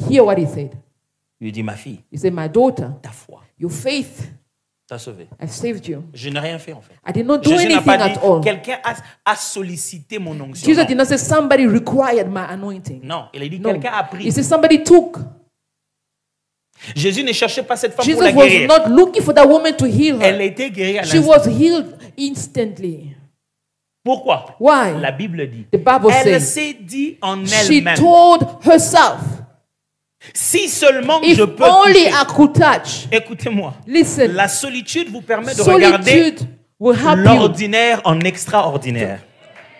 hear what he said. Il lui dit, ma fille, He said, my daughter, ta foi your faith t'a sauvée. has saved you. Je n'ai rien fait en fait. I did not do Jésus n'a anything pas dit, at all. quelqu'un a sollicité mon onction. Jesus Non. did not say somebody required my anointing. Non, il a dit, No. quelqu'un a He pris. said somebody took. Jésus ne cherchait pas cette femme Jesus pour la was guérir. not looking for that woman to heal Elle a her. été guérie à She l'instant. was healed instantly. Pourquoi? Why? La Bible dit. The Bible Elle says s'est dit en she elle-même. told herself, Si seulement if je peux only toucher. I could touch. Écoutez-moi. Listen, La solitude vous permet de regarder solitude will help you. l'ordinaire en extraordinaire.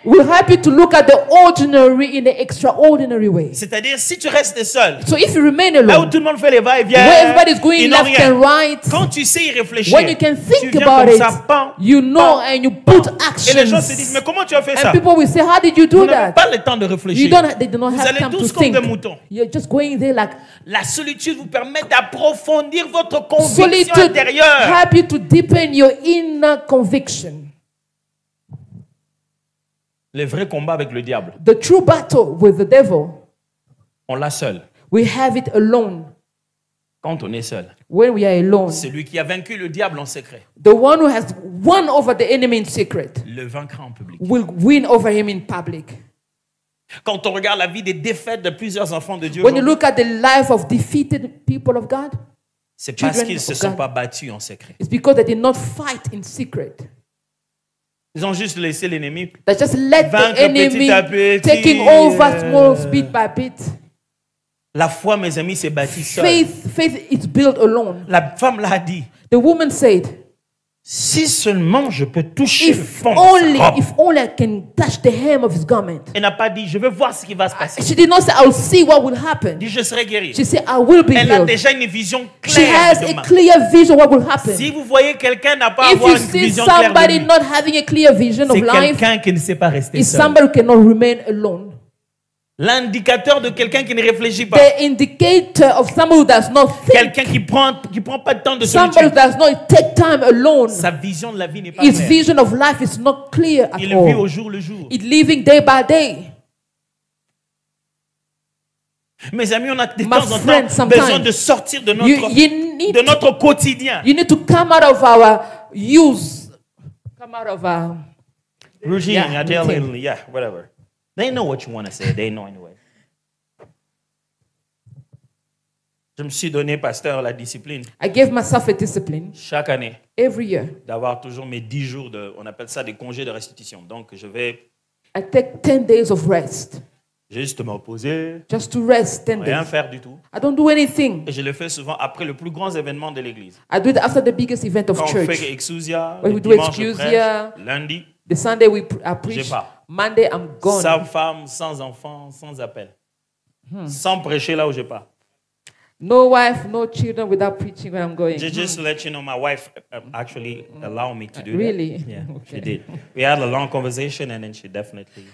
Will help you to look at the ordinary in the extraordinary way. C'est-à-dire, si tu restes seul, So if you remain là où alone, tout le monde fait les va-et-vient, where everybody's going ils n'ont left rien. and right, Quand tu sais y réfléchir, when you can tu think viens about comme it, ça, pan, you know, pan, and you put et les gens se disent, actions. mais comment tu as fait ça? And people will say, how did you Vous do n'avez that? pas le temps de You réfléchir. they do not Vous have allez time to tous comme think. des moutons. You're just going there like La solitude vous permet d'approfondir votre conviction solitude intérieure. help you to deepen your inner conviction. Le vrai combat avec le diable, The true battle with the devil, on l'a seul. we have it alone. Quand on est seul, When we are alone, celui qui a vaincu le diable en secret the one who has won over the enemy in secret le vaincra en public. will win over him in public. Quand on regarde la vie des défaites de plusieurs enfants de Dieu, When you aujourd'hui, look at the life of defeated people of God, c'est parce children qu'ils ne se of sont God. pas battus en secret. it's because they did not fight in secret. Ils ont juste laissé l'ennemi. They just let the Vaincre enemy petit à petit, taking over small bit by bit. La foi, mes amis, s'est bâtie seule. Faith is built alone. La femme l'a dit. The woman said, Si seulement je peux toucher le if fond de sa robe. only I can touch the hem of his garment. Elle n'a pas dit, je vais voir ce qui va se passer. She did not say, I'll see what will Elle happen. dit, je serai guéri. She said, I will be Elle a healed. déjà une vision She claire has de a demain. clear vision what will happen. Si vous voyez quelqu'un n'a pas If avoir you une see vision claire de somebody lui, not having a clear vision of c'est life, quelqu'un qui ne sait pas rester it's seul. somebody who cannot remain alone. L'indicateur de quelqu'un qui ne réfléchit pas. The indicator of somebody who does not think, Quelqu'un qui prend pas de temps de somebody who solitude. does not take time alone. Sa vision de la vie n'est pas His claire. vision of life is not clear at Il vit au all. jour le jour. It's living day by day. Mes amis, on a de My temps en friend, temps sometimes besoin de sortir de You need de notre quotidien. You need to come out of our use. Come out of our Routine, Yeah, routine. yeah, whatever. They know what you want to say. They know anyway. Je me suis donné, pasteur, la discipline, I gave myself a discipline chaque année, every year. d'avoir toujours mes 10 jours on appelle ça des congés de restitution. Donc, je vais I take 10 days of rest. juste me reposer, Just to rest 10 rien days. faire du tout. I don't do anything. Et je le fais souvent après le plus grand événement de l'église. I do it after the biggest event of Quand on church. fait Exousia, When le we do dimanche je Exousia, prêche, lundi, The Sunday I preach. pas. Monday I'm gone. sans femme, sans enfant, sans appel. Sans prêcher là où je pars. No wife, no children without preaching when I'm going. Just to let you know, my wife actually allowed me to do Really? that. Yeah, Okay. she did. We had a long conversation and then she definitely...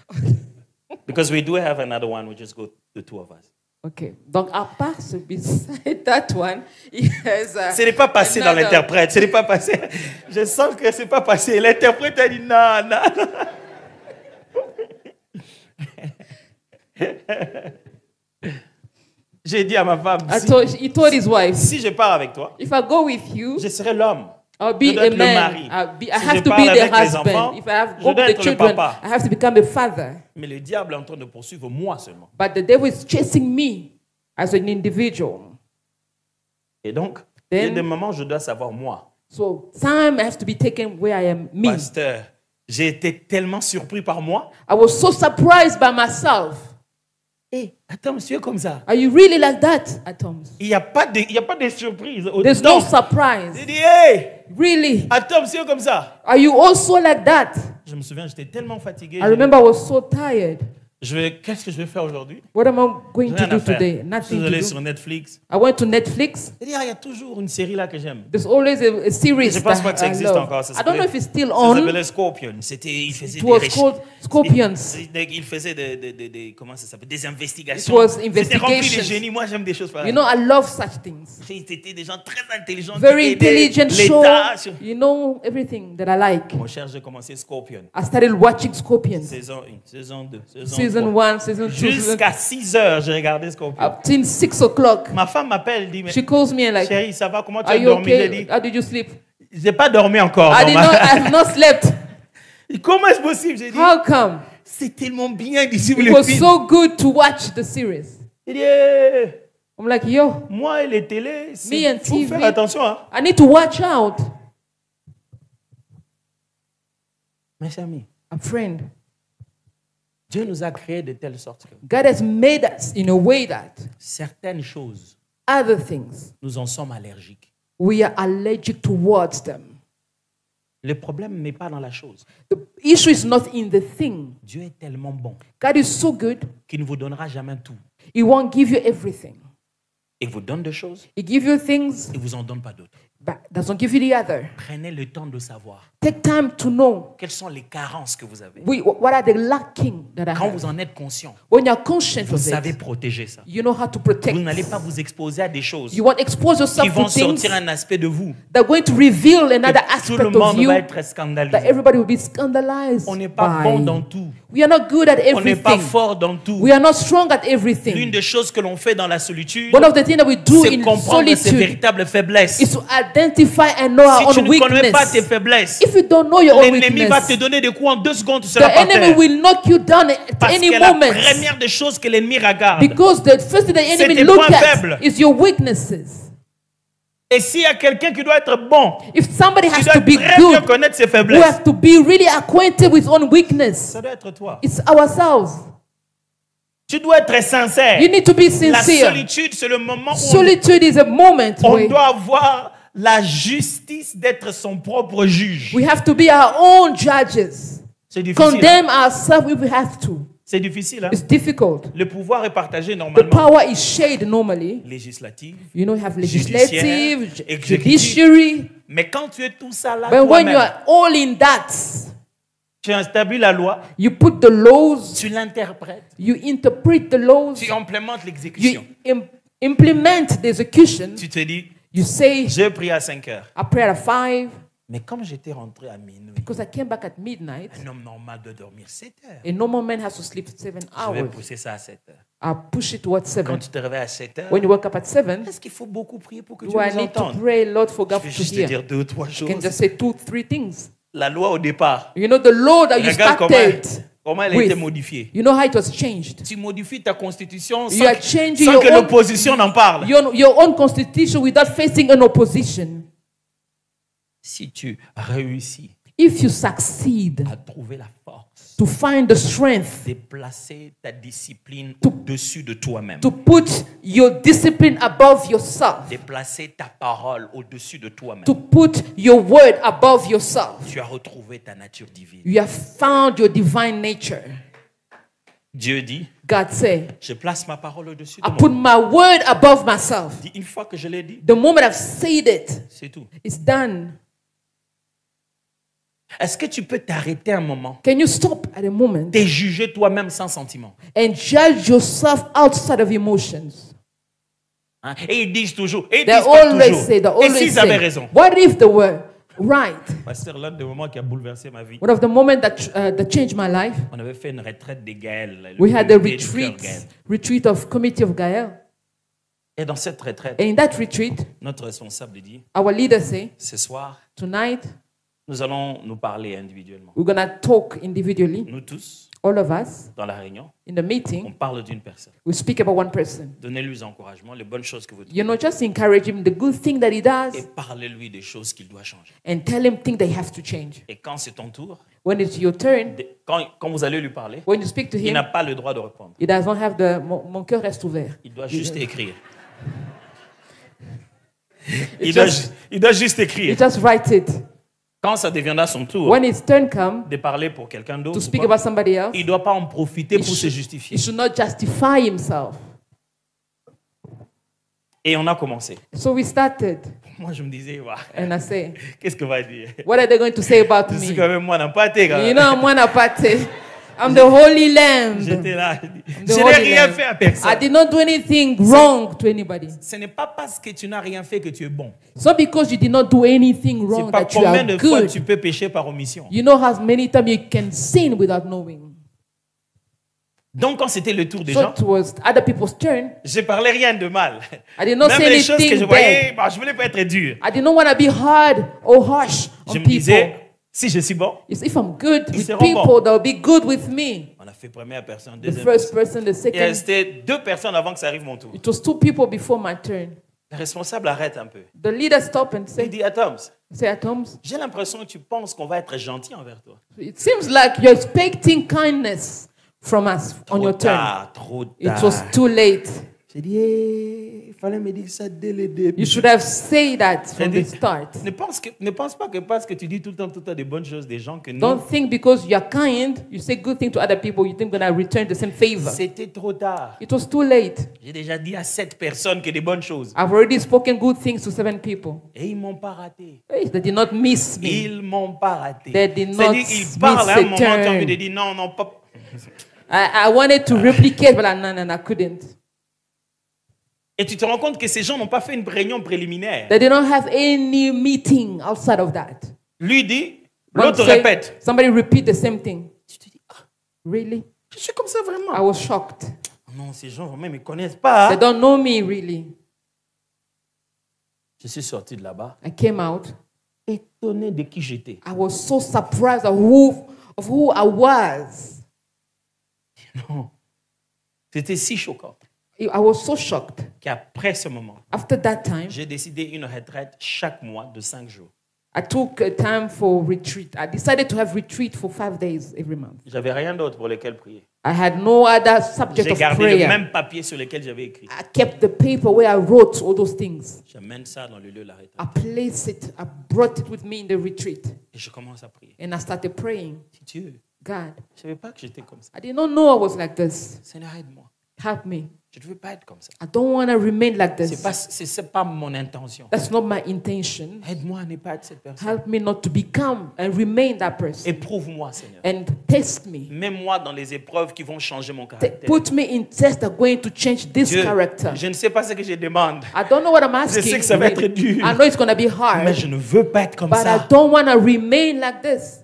Because we do have another one, we just go the two of us. Okay. Donc, à part ce beside that one, he has Ce n'est pas passé dans another- l'interprète, ce n'est pas passé. Je sens que ce n'est pas passé. L'interprète a dit non, non. J'ai dit à ma femme, He told his wife, si je pars avec toi, if I go with you, je serai l'homme. I'll Je be dois a être le mari. man. I Si have je to parle be the avec les husband. enfants, If I have je go dois with être the le children, papa. I have to become a father. Mais le diable est en train de poursuivre moi seulement. But the devil is chasing me as an individual. Et donc, il y a Then- des moments où je dois savoir moi. So time has to be taken where I am me. Pasteur, j'ai été tellement surpris par moi. I was so surprised by myself. Attends, monsieur, comme ça. Are you really like that, Atoms? Il n'y a pas de surprise. There's Donc, no surprise. j'ai dit, hey, Really? attends, monsieur, comme ça. Are you also like that? Je me souviens, j'étais tellement fatigué. I remember I was so tired. Qu'est-ce que je vais faire aujourd'hui? What am I going to Rien do à faire. today? Je Nothing suis to allé do. sur Netflix. I went to Netflix. Il y a toujours une série là que j'aime. There's always a series Je pense that pas que ça I existe love. encore. Ça I don't know if s'appelait- it's still Ça on. s'appelait Scorpion. Il faisait It was des called Scorpions. Il faisait comment ça s'appelle? Des It investigations. was C'était rempli de investigations. génie. Moi, j'aime des choses pareilles. You know, I love such things. C'était des gens très intelligents Very qui aidaient intelligent show. l'État. You know, everything that I like. Mon cher, j'ai commencé Scorpion. I started watching Scorpions. Saison 1, saison 2, saison Season 3. 1, season 2, season Jusqu'à 6 heures, j'ai regardé Scorpion. up till 6 o'clock. Ma femme m'appelle, dit, mais She calls me and like, chérie, ça va, comment tu are as you dormi? J'ai okay? dit, How did you sleep? j'ai pas dormi encore. I dans did ma- not, I have not slept. Comment est-ce possible? J'ai dit, How come? c'est tellement bien de suivre It le was film. so good to watch the series. Il dit, eh, I'm like, yo, moi et les télés, Me and il faut TV. faire attention. Hein. I need to watch out. Mes amis, A friend, Dieu nous a créés de telle sorte que God has made us in a way that certaines choses, other things, nous en sommes allergiques. we are allergic towards them. Le problème n'est pas dans la chose. The issue is not in the thing. Dieu est tellement bon God is so good, qu'il ne vous donnera jamais tout. He won't give you everything. Il vous donne des choses, He gives you things, il ne vous en donne pas d'autres. but doesn't give you the other. Prenez le temps de savoir Take time to know quelles sont les carences que vous avez. what are the lacking that I Quand vous have. en êtes conscient, When you're conscious vous of savez it, protéger ça. you know how to protect. Vous n'allez pas vous exposer à des choses You won't expose qui yourself vont to things sortir un aspect de vous. that are going to reveal another Que tout le aspect of monde you va être that scandalisé. everybody will be scandalized On n'est pas by. bon dans tout. We are not good at On n'est pas everything. fort dans tout. We are not strong at L'une everything. des choses que l'on fait dans la solitude, One of the things that we do c'est in comprendre ses solitude véritables faiblesses. is to identify and know our Si tu own ne connais pas tes weakness. faiblesses, If you don't know your own l'ennemi va te weakness, donner des coups en 2 secondes, tu the seras par enemy terre. will knock you down at Parce any que la moment. première des choses que l'ennemi regarde, Because the first thing the enemy tes look points at faibles. is your weaknesses. et s'il y a quelqu'un qui doit être bon, If somebody tu has dois to be très bien good, connaître ses we faiblesses. have to be really acquainted with own weakness. Ça doit être toi. It's ourselves. Tu dois être sincère. You need to be La sincere. solitude, c'est le moment où Solitude is a moment on where doit avoir la justice d'être son propre juge. we have to be our own judges. C'est difficile. Hein? Condemn ourselves if we have to. C'est difficile. Hein? It's difficult. Le pouvoir est partagé The normalement. power is shared normally. Législatif. You know, you have Judiciaire, legislative, exécutif. judiciary. Mais quand tu es tout ça là, But when you toi-même, are all in that, tu établis la loi, you put the laws, tu l'interprètes, you interpret the laws, tu implémentes l'exécution. you implement the execution. Tu te dis, You say, j'ai pris à 5 heures. I pray at 5 Mais comme j'étais rentré à minuit, because I came back at midnight. un homme normal doit dormir 7 heures. A normal man has to sleep 7 Je vais hours. pousser ça à 7 heures. I push it towards Quand 7. tu te réveilles à 7 heures, When you wake up at 7, est-ce qu'il faut beaucoup prier pour que do Dieu I nous need to entende? pray, Lord, for Je God vais to juste te hear? dire 2 ou 3 I choses. can just say 2, 3 things. La loi au départ, You know, the law that you regarde started, comment elle a with. été modifiée. you know how it was changed. Tu modifies ta constitution You sans, are changing sans your que own- l'opposition n'en parle. Your own constitution without facing an opposition. Si tu réussis If you succeed à trouver la force to find the strength de placer ta discipline To- au-dessus de toi-même, to put your discipline above yourself, de placer ta parole au-dessus de toi-même, to put your word above yourself, tu as retrouvé ta nature divine. you have found your divine nature. Dieu dit, God said, je place ma parole au-dessus de I put moi. my word above myself. Dis, une fois que je l'ai dit, The moment I've said it, c'est tout. it's done. Est-ce que tu peux t'arrêter un moment, Can you stop at a moment te juger toi-même sans sentiment? and judge yourself outside of emotions? Hein? Et ils disent toujours, et ils They disent pas always toujours. say, they Et always s'ils avaient say, raison? what if they were right? Pasteur, l'un des moments qui a bouleversé ma vie, One of the moments that changed my life, on avait fait une retraite des Gaëls. we had a comité du cœur retreat, Gaël. retreat of Committee of Gael. Et dans cette retraite, And in that retreat, notre responsable dit, our leader say, ce soir, tonight, nous allons nous parler individuellement. we're going to talk individually, Nous tous, all of us, dans la réunion, in the on meeting, parle d'une personne. we speak about one person. Donnez-lui encouragement, les bonnes choses que vous You trouvez. know, just encourage him, the good thing that he Et does, parlez-lui des choses qu'il doit changer. and tell him things that he has to change. Et quand c'est ton tour, When it's your turn, quand vous allez lui parler, when you speak to il him, n'a pas le droit de répondre. he does not have the, mon cœur reste ouvert. Il doit juste écrire. It Il doit just- juste You écrire. just write it. Quand ça deviendra son tour when his turn comes de parler pour quelqu'un to d'autre, speak about somebody else, il ne doit pas en profiter he pour se should, justifier. he should not justify himself. Et on a commencé. So we started, Moi, je me disais, ouais, and I say, qu'est-ce qu'on va dire? what are they going to say about Je suis me? quand même moi, n'a pas été. You know, I'm one aparte. I'm the Holy Lamb. J'étais là. The Je n'ai Holy rien Lamb. fait à I personne. did not do anything wrong to anybody. Ce n'est pas parce que tu n'as rien fait que tu es bon. So because you did not do anything C'est wrong pas that you combien are de fois good. tu peux pécher par omission. You know how many times you can sin without knowing. Donc, quand c'était le tour des So gens, it was other people's turn. je parlais rien de mal. I did not Même say les choses que je anything voyais, bad. je voulais pas être dur. I did not want to be hard or harsh on Je me people. disais, si je suis bon, It's if I'm good Ils with seront people, bons. they'll be good with me. on a fait première personne, The deuxième first personne. person, the Il second. restait 2 personnes avant que ça arrive mon tour. It was 2 people before my turn. Le responsable arrête un peu. The leader stopped and Il said, dit, Atoms, Atoms, j'ai l'impression que tu penses qu'on va être gentil envers toi. it seems like you're expecting kindness from us on your turn. Trop It tard. was too late. J'ai dit, il fallait me dire ça dès le début. You should have said that from J'ai the dit, start. ne pense pas que parce que tu dis tout le temps des bonnes choses des gens que non. Don't think because you're kind, you say good things to other people, you think you're going to return the same favor. C'était trop tard. It was too late. J'ai déjà dit à 7 personnes que des bonnes choses. I've already spoken good things to 7 people. Et ils m'ont pas raté. Hey, they did not miss me. Ils m'ont pas raté. They did not C'est-à-dire qu'ils parlent à un miss a moment, tu as turn. envie de dire non, non, pas. I wanted to replicate, but I couldn't. Et tu te rends compte que ces gens n'ont pas fait une réunion préliminaire. They did not have any meeting outside of that. Lui dit, One l'autre say- répète. Somebody repeat the same thing. Tu te dis, ah, Really? je suis comme ça I vraiment. was shocked. Non, ces gens vraiment ne me connaissent pas. They don't know me really. Je suis sorti de là-bas, I came out. étonné de qui j'étais. I was so surprised of who I was. Non. C'était si choquant I was so shocked. qu'après ce moment, After that time, j'ai décidé une retraite chaque mois de 5 jours. I took a time for retreat. I decided to have retreat for 5 days every month. J'avais rien d'autre pour lequel prier. I had no other subject J'ai of gardé le prayer. même papier sur lequel j'avais écrit. I kept the paper where I wrote all those things. J'amène ça dans le lieu de la retraite. I placed it, I brought it with me in the retreat. Et je commence à prier. And I started praying. Dieu, God, je ne savais pas que j'étais comme ça. I did not know I was like this. Seigneur, aide-moi. Help me. Je ne veux pas être comme ça. I don't want to remain like this. C'est pas mon intention. That's not my intention. Aide-moi à ne pas être cette personne. Help me not to become and remain that person. Éprouve-moi, Seigneur. And test me. Mets-moi dans les épreuves qui vont changer mon caractère. Put me in tests that are going to change this Dieu, character. je ne sais pas ce que je demande, I don't know what I'm Je asking. sais que ça va être dur. I know it's going to be mais hard. je ne veux pas être comme But I ça. don't want to remain like this.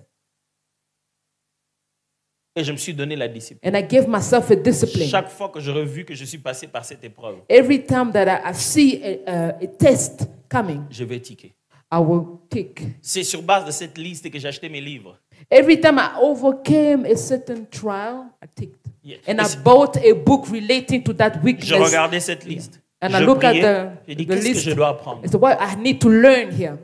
Et je me suis donné la discipline. And I gave myself a discipline. Chaque fois que j'aurais vu que je suis passé par cette épreuve, Every time that I see a test coming, je vais tiquer. I will tick. C'est sur base de cette liste que j'ai acheté mes livres. Every time I overcame a certain trial, I ticked. Yeah. And I bought a book relating to that Je weakness. regardais cette liste. And je I look priais. at J'ai dit, the qu'est-ce que list. je dois apprendre? It's what I need to learn here.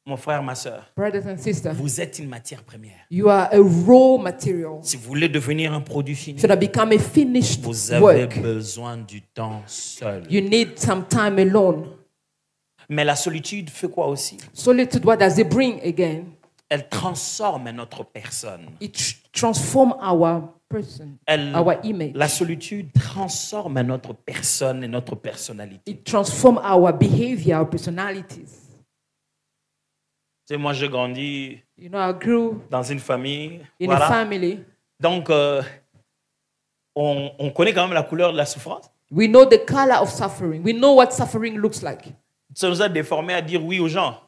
Mon frère, ma soeur, Brothers and sisters, vous êtes une matière première. you are a raw material. Si vous voulez devenir un produit fini, Should I become a finished vous avez work? besoin du temps seul. You need some time alone. Mais la solitude fait quoi aussi? Solitude, what does it bring again? Elle transforme notre personne. It transforms our person, our image. La solitude transforme notre personne et notre personnalité. It transforms our behavior, our personalities. Tu sais, moi, j'ai grandi You know, I grew dans une famille. in Voilà. a family. Donc, on connaît quand même la couleur de la souffrance. We know the color of suffering. We know what suffering looks like. Ça nous a déformés à dire oui aux gens.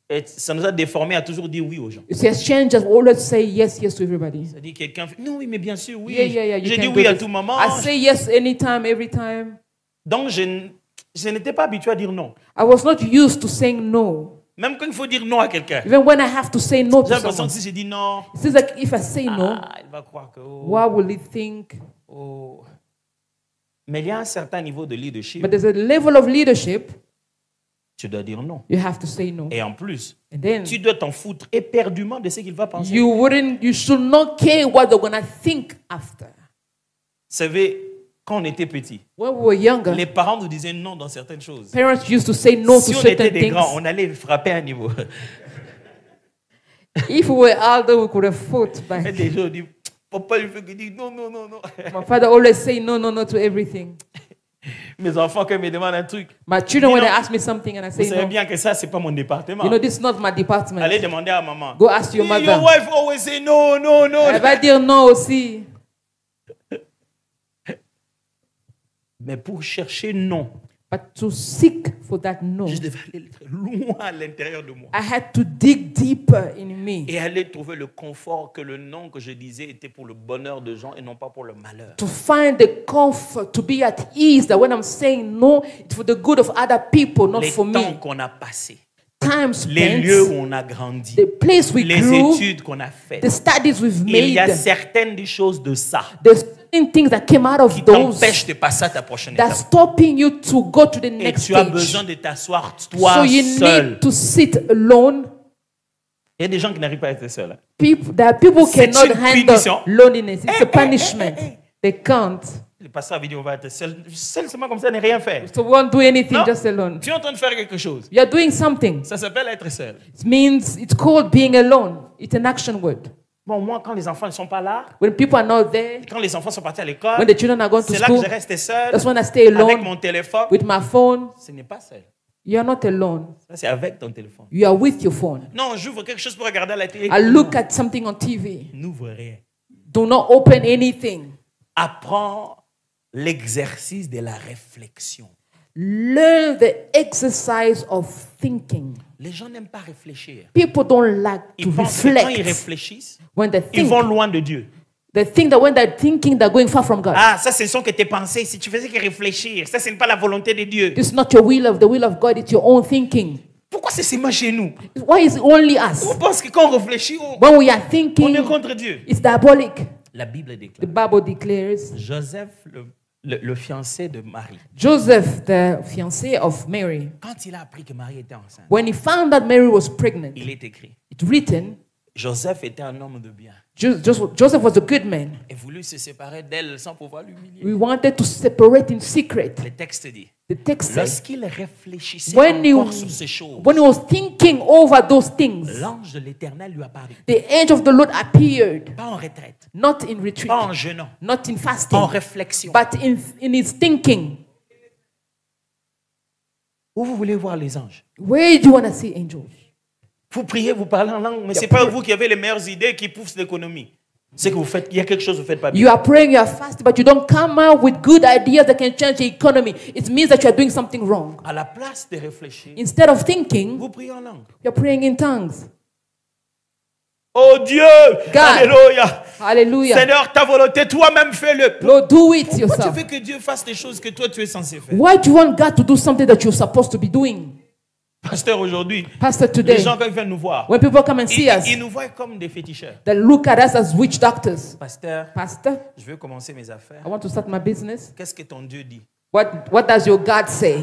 Et ça nous a déformés à toujours dire oui aux gens. You see, as strangers always say yes to everybody. C'est-à-dire quelqu'un fait, non, oui, mais bien sûr, oui. Yeah. You J'ai can dit do oui à this. tout moment. I say yes anytime, every time. Donc, je n'étais pas habitué à dire non. I was not used to saying no. Même quand il faut dire non à quelqu'un. Even when I have to say no J'ai to l'impression someone. que si je dis non, It seems like if I say no, il va croire que... what will he think? oh. Mais il y a un certain niveau de leadership. But there's a level of leadership, Tu dois dire non. you have to say no. Et en plus, And then tu dois t'en foutre éperdument de ce qu'il va penser. you should not care what they're going to think after. Vous savez, quand on était petit, When we were younger, les parents nous disaient non dans certaines choses. parents used to say no Si to on était certain des things. grands, on allait frapper un niveau. If we were older, we could have fought Et back. des gens disent, papa, il veut que dire non, non, non, non. My father always say no, no, no to everything. Mes enfants, quand ils me demandent un truc, My children, when You they know, ask me something and I vous say savez no, bien que ça, c'est pas mon département. you know, this is not my department. Allez demander à maman. Go ask your Your mother. wife always say no, no, no. Elle va dire non aussi. Mais pour chercher non, But to seek for that no, je devais aller loin à l'intérieur de moi. I had to dig deeper in me Et aller trouver le confort que le non que je disais était pour le bonheur de gens et non pas pour le malheur. to find the comfort, to be at ease that when I'm saying no, it's for the good of other people, not Les for temps me. qu'on a passés, Time les lieux spent, où on a grandi, the place we les grew, études qu'on a faites. the studies we've Il y a made, certaines des choses de ça the certain things that came out of qui those t'empêchent de passer à ta prochaine that's étape. stopping you to go to the Et next tu as stage. besoin de t'asseoir toi So you seul. need to sit alone. Il y a des gens qui n'arrivent pas à être seuls. That people C'est cannot une handle punition. loneliness. It's a punishment. They can't. Le pasteur avait dit on va être seul. Seul seulement comme ça, ne rien faire. So we won't do anything Non. just alone. Tu es en train de faire quelque chose. You're doing something. Ça s'appelle être seul. It means it's called being alone. It's an action word. Bon, moi, quand les enfants ne sont pas là, When people are not there, quand les enfants sont partis à l'école, when the children are going to c'est là que school, je reste seul that's when I stay avec alone mon téléphone. with my phone. Ce n'est pas seul. You're not alone. Ça, c'est avec ton téléphone. You are with your phone. Non, j'ouvre quelque chose pour regarder à la télé. I look at something on TV. N'ouvre rien. Do not open anything. Apprends l'exercice de la réflexion. Learn the exercise of thinking. Les gens n'aiment pas réfléchir. People don't like to Ils pensent que quand ils reflect réfléchissent, when they ils think. vont loin de Dieu. They think that when they're thinking, they're going far from God. Ah, ça, ce sont que tes pensées. Si tu faisais que réfléchir, ça, ce n'est pas la volonté de Dieu. It's not your will of the will of God, it's your own thinking. Pourquoi c'est seulement chez nous? Why is it only us? On pense que quand on réfléchit, on When we are est thinking, contre Dieu. it's diabolic. La Bible The déclare. Bible declares Joseph, le fiancé de Marie, Joseph, the fiancé of Mary, quand il a appris que Marie était enceinte, when he found that Mary was pregnant, il est écrit, it's written, Joseph était un homme de bien Joseph was a good man. et voulut se séparer d'elle sans pouvoir l'humilier. We wanted to separate in secret. Le texte dit, The text says, lorsqu'il réfléchissait when he, encore sur ces choses, when he was thinking over those things, l'ange de l'Éternel lui apparut. the angel of the Lord appeared, Pas en retraite, not in retreat, pas en jeûnant, not in fasting, en réflexion. but in his thinking. Où vous voulez voir les anges? Where do you want to see angels? Vous priez, vous parlez en langue, mais ce n'est pas vous qui avez les meilleures idées qui poussent l'économie. C'est que vous faites, il y a quelque chose que vous ne faites pas bien. You are praying, you are fasting, but you don't come out with good ideas that can change the economy. It means that you are doing something wrong. À la place de réfléchir, Instead of thinking, vous priez en langue. you're praying in tongues. Oh Dieu! God. Alléluia! Hallelujah. Seigneur, ta volonté, toi-même fais-le. Lord, do it Pourquoi tu yourself. veux que Dieu fasse des choses que toi tu es censé faire? Why do you want God to do something that you're supposed to be doing? Pasteur, aujourd'hui, Pastor, les today, gens quand ils viennent nous voir, when people come and see us, ils nous voient comme des féticheurs. they look at us as witch doctors. Pasteur, Pastor, je veux commencer mes affaires. I want to start my business. Qu'est-ce que ton Dieu dit? What does your God say?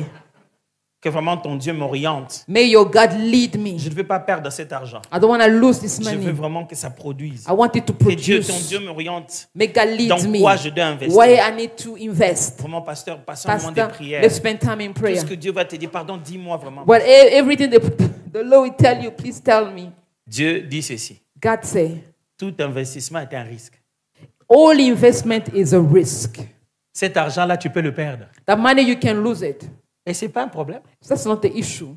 Que vraiment ton Dieu m'oriente. May your God lead me. Je ne veux pas perdre cet argent. I don't want to lose this Je veux money. vraiment que ça produise. I want it to Que Dieu, ton produce. Dieu m'oriente. May God lead Dans me. quoi je dois investir? Where I need to invest. Vraiment, pasteur, passons un moment de Pastor, prière. let's spend time in Tout prayer. ce que Dieu va te dire, pardon, dis-moi vraiment. But everything the Lord will tell you, please tell me. Dieu dit ceci. God say, Tout investissement est un risque. all investment is a risk. Cet argent-là, tu peux le perdre. That money, you can lose it. Et ce n'est pas un problème. That's not the issue.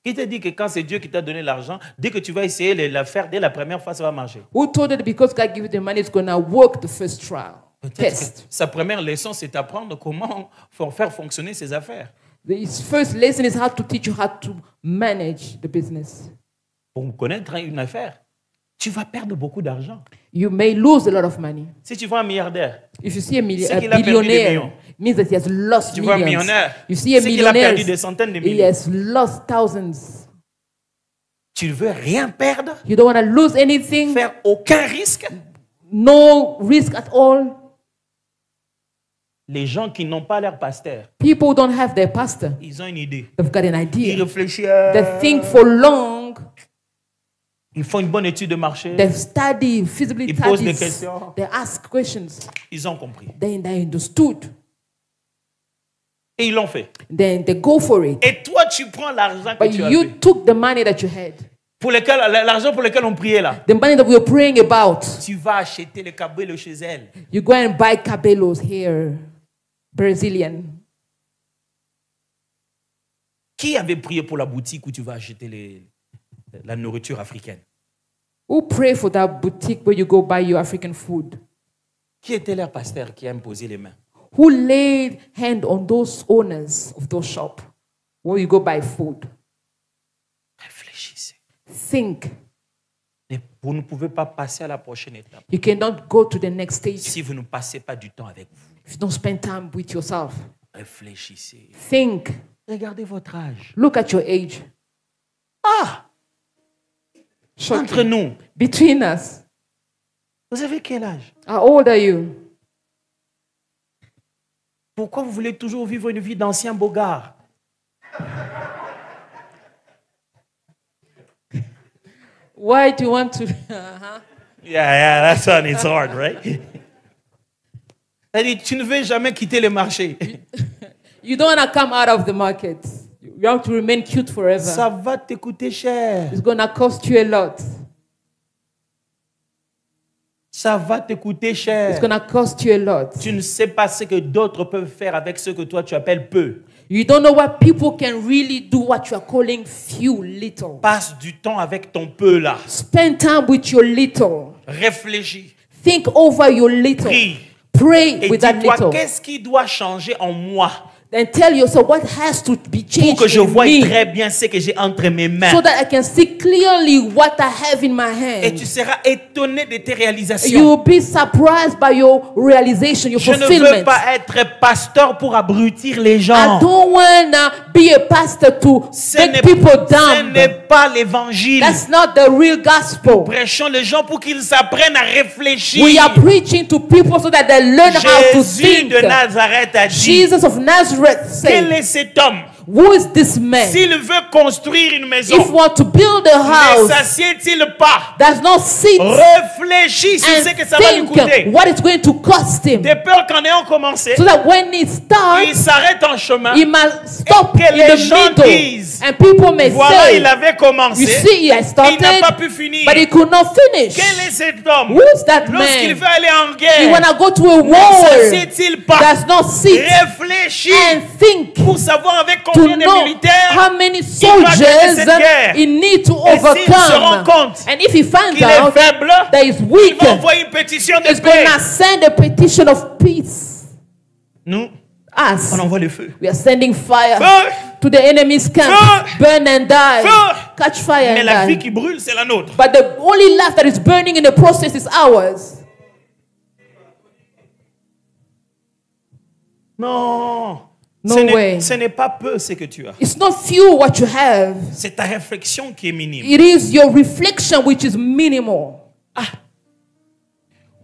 Qui te dit que quand c'est Dieu qui t'a donné l'argent, dès que tu vas essayer de la faire dès la première fois, ça va marcher? Who told you that because God gave you the money, it's going to work the first trial? Peut-être Test. que sa première leçon, c'est d'apprendre comment faire fonctionner ses affaires. His first lesson is how to teach you how to manage the business. Pour connaître une affaire, tu vas perdre beaucoup d'argent. You may lose a lot of money. Si tu vois un milliardaire, If you see a, C'est qu'il a perdu des billionaire, millions. it means that he has lost tu vois un millions. millionnaire, You see a c'est qu'il a millionaire, perdu des centaines de he millions. has lost thousands. Tu ne veux rien perdre, You don't want to lose anything, faire aucun risque. no risk at all. Les gens qui n'ont pas leur pasteur, People who don't have their pastor, ils ont une idée. they've got an Ils idea. réfléchissent. They think for long. Ils font une bonne étude de marché. They study, feasibility Ils posent des studies. questions. They ask questions. Ils ont compris. They understood. Et ils l'ont fait. Then they go for it. Et toi, tu prends l'argent que But tu as you fait. took the money that you had, L'argent pour lequel on priait là. the money that we were praying about. Tu vas acheter le cabello chez elle. You go and buy cabellos here, Brazilian. Qui avait prié pour la boutique où tu vas acheter la nourriture africaine? Who pray for that boutique where you go buy your African food? Qui était leur pasteur qui a imposé les mains? Who laid hand on those owners of those shops where you go buy food? Réfléchissez. Think. Et vous ne pouvez pas passer à la prochaine étape You cannot go to the next stage si vous ne passez pas du temps avec vous. if you don't spend time with yourself. Réfléchissez. Think. Regardez votre âge. Look at your age. Ah! Shocking. Entre nous, Between us. vous avez quel âge? How old are you? Pourquoi vous voulez toujours vivre une vie d'ancien bogard? Why do you want to? Uh-huh. Yeah, that's one. It's hard, right? C'est-à-dire, tu ne veux jamais quitter le marché. You don't want to come out of the market. You have to remain cute forever. Ça va te coûter cher. It's going to cost you a lot. Ça va te coûter cher. It's going to cost you a lot. Tu ne sais pas ce que d'autres peuvent faire avec ce que toi tu appelles peu. You don't know what people can really do, what you are calling few, little. Passe du temps avec ton peu là. Spend time with your little. Réfléchis. Think over your little. Prie. Pray Et with that dis-toi, little. qu'est-ce qui doit changer en moi Then tell yourself what has to be pour changed que je in voie me très bien ce que j'ai entre mes mains. so that I can see clearly what I have in my Et tu hand. seras étonné de tes You réalisations. will be surprised by your realization, your Je ne veux fulfillment. pas être pasteur pour abrutir les I gens. don't want to be a pastor to Ce make people n'est down. pas l'évangile. That's not the real gospel. Prêchons les gens pour qu'ils apprennent à réfléchir. We are preaching to people so that they learn how to Jésus think. de Nazareth a dit, Jesus of Nazareth quel said, est cet homme? who is this man? S'il veut construire une maison, If you want to build a ne house, s'assied-il pas? does not sit Réfléchis sur ce que and ça va lui think coûter. what it's going to cost him, De peur qu'en ayant commencé, so that when he il starts, s'arrête en chemin. he must stop que in les the gens middle. disent, And people may Voilà, say, il avait you commencé, see, he has il n'a pas started, pu finir. but he could not finish. Quel est cet homme? Who is that Lorsqu'il man? veut aller en He guerre, wanna go to a ne war, s'assied-il pas? does not sit Réfléchis and think pour savoir avec to combien de know militaires how many gagner soldiers cette guerre. he need to Et s'il se rend overcome. compte And if he finds qu'il est out faible, that he's il weak, va envoyer une pétition de he's paix. gonna send a petition of peace. Nous, Us, on envoie le feu. we are sending fire Feu! to the enemy's camp. Feu! Burn and die. Feu! Catch fire Mais and la vie die. qui brûle, c'est la nôtre. But the only life that is burning in the process is ours. Non. No way. Ce n'est pas peu ce que tu as. It's not few what you have. C'est ta réflexion qui est minime. It is your reflection which is minimal.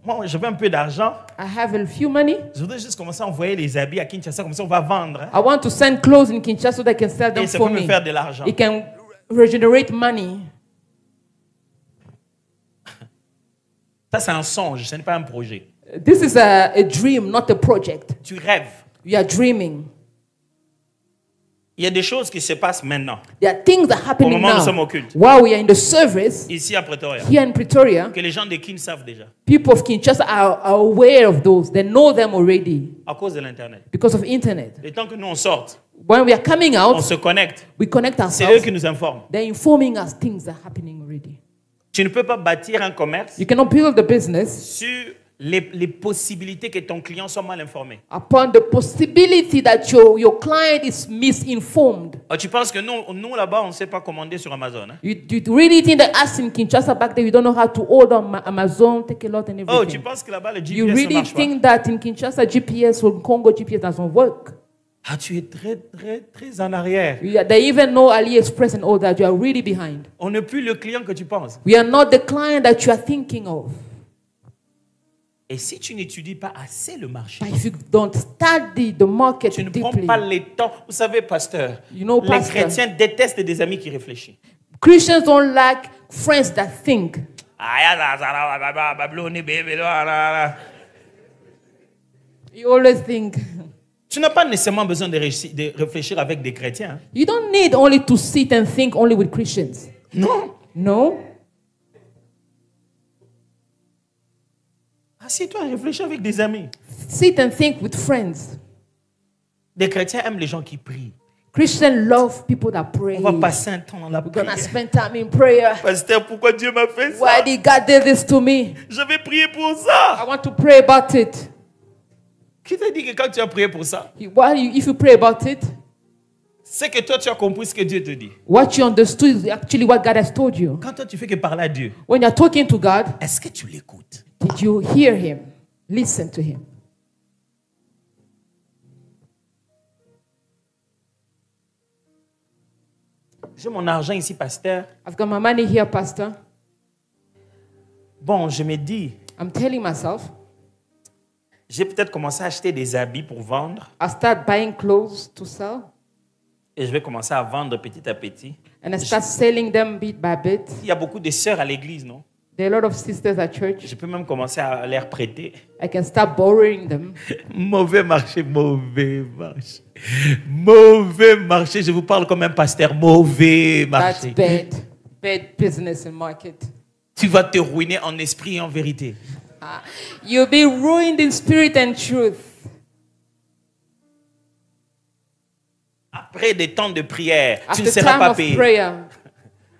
Moi, j'avais un peu d'argent. I have a few money. Je voudrais juste commencer à envoyer les habits à Kinshasa, comme ça on va vendre. Hein. I want to send clothes in Kinshasa so they can sell Et them ça for peut me me. faire de l'argent. It can regenerate money. Ça, c'est un songe, ce n'est pas un projet. This is a dream, not a project. Tu rêves. You are dreaming. Il y a des choses qui se passent maintenant, There are things that are happening moment où nous sommes now. au culte, While we are in the service ici à Pretoria, here in Pretoria, que les gens de Kin savent déjà, people of Kinshasa are aware of those. They know them already à cause de l'Internet. because of internet. Le temps que nous on sorte, When we are coming on out, se connecte, we connect c'est eux ourselves. qui nous informent. They're informing us things are happening already. Tu ne peux pas bâtir un commerce You cannot build the business sur les possibilités que ton client soit mal informé. upon the possibility that your client is misinformed. Oh, tu penses que nous là-bas, on ne sait pas commander sur Amazon. Hein? You really think that us in Kinshasa back there, you don't know how to order on Amazon, take a lot and Oh, tu everything. penses que là-bas, le GPS You ne really marche pas? think that in Kinshasa GPS or Congo GPS doesn't work. Ah, tu es très, très, très en arrière. They even know AliExpress and all that. You are really behind. On n'est plus le client que tu penses. We are not the client that you are thinking of. Et si tu n'étudies pas assez le marché, But if you don't study the market tu ne prends deeply, pas le temps. Vous savez, pasteur, You know, les pastor. chrétiens détestent des amis qui réfléchissent. Christians don't like friends that think. Ah, You always think. Tu n'as pas nécessairement besoin de réfléchir avec des chrétiens. You don't need only to sit and think only with Christians. Non. No. Assieds-toi et réfléchis avec des amis. Sit and think with friends. Des chrétiens aiment les gens qui prient. Christians love people that pray. On va passer un temps dans la We're gonna prière. spend time in prayer. Pasteur, pourquoi Dieu m'a fait ça? Why did God do this to me? Je vais prier pour ça. I want to pray about it. Qui t'a dit que quand tu as prié pour ça, If you pray about it, c'est que toi tu as compris ce que Dieu te dit. what you understood is actually what God has told you. Quand toi tu fais que parler à Dieu, When you're talking to God, est-ce que tu l'écoutes? did you hear Him? Listen to Him. J'ai mon argent ici, pasteur. I've got my money here, Pastor. Bon, je me dis, I'm telling myself, j'ai peut-être commencé à acheter des habits pour vendre I'll start buying clothes to sell, et je vais commencer à vendre petit à petit. and I start selling them bit by bit. Il y a beaucoup de sœurs à l'église, non? There are a lot of sisters at church. Je peux même commencer à les prêter. I can start borrowing them. Mauvais marché, mauvais marché. Mauvais marché, je vous parle comme un pasteur. Mauvais That's marché. bad. Bad business and market. Tu vas te ruiner en esprit et en vérité. You'll be ruined in spirit and truth. Après des temps de prière, tu ne After seras time pas of payé. prayer,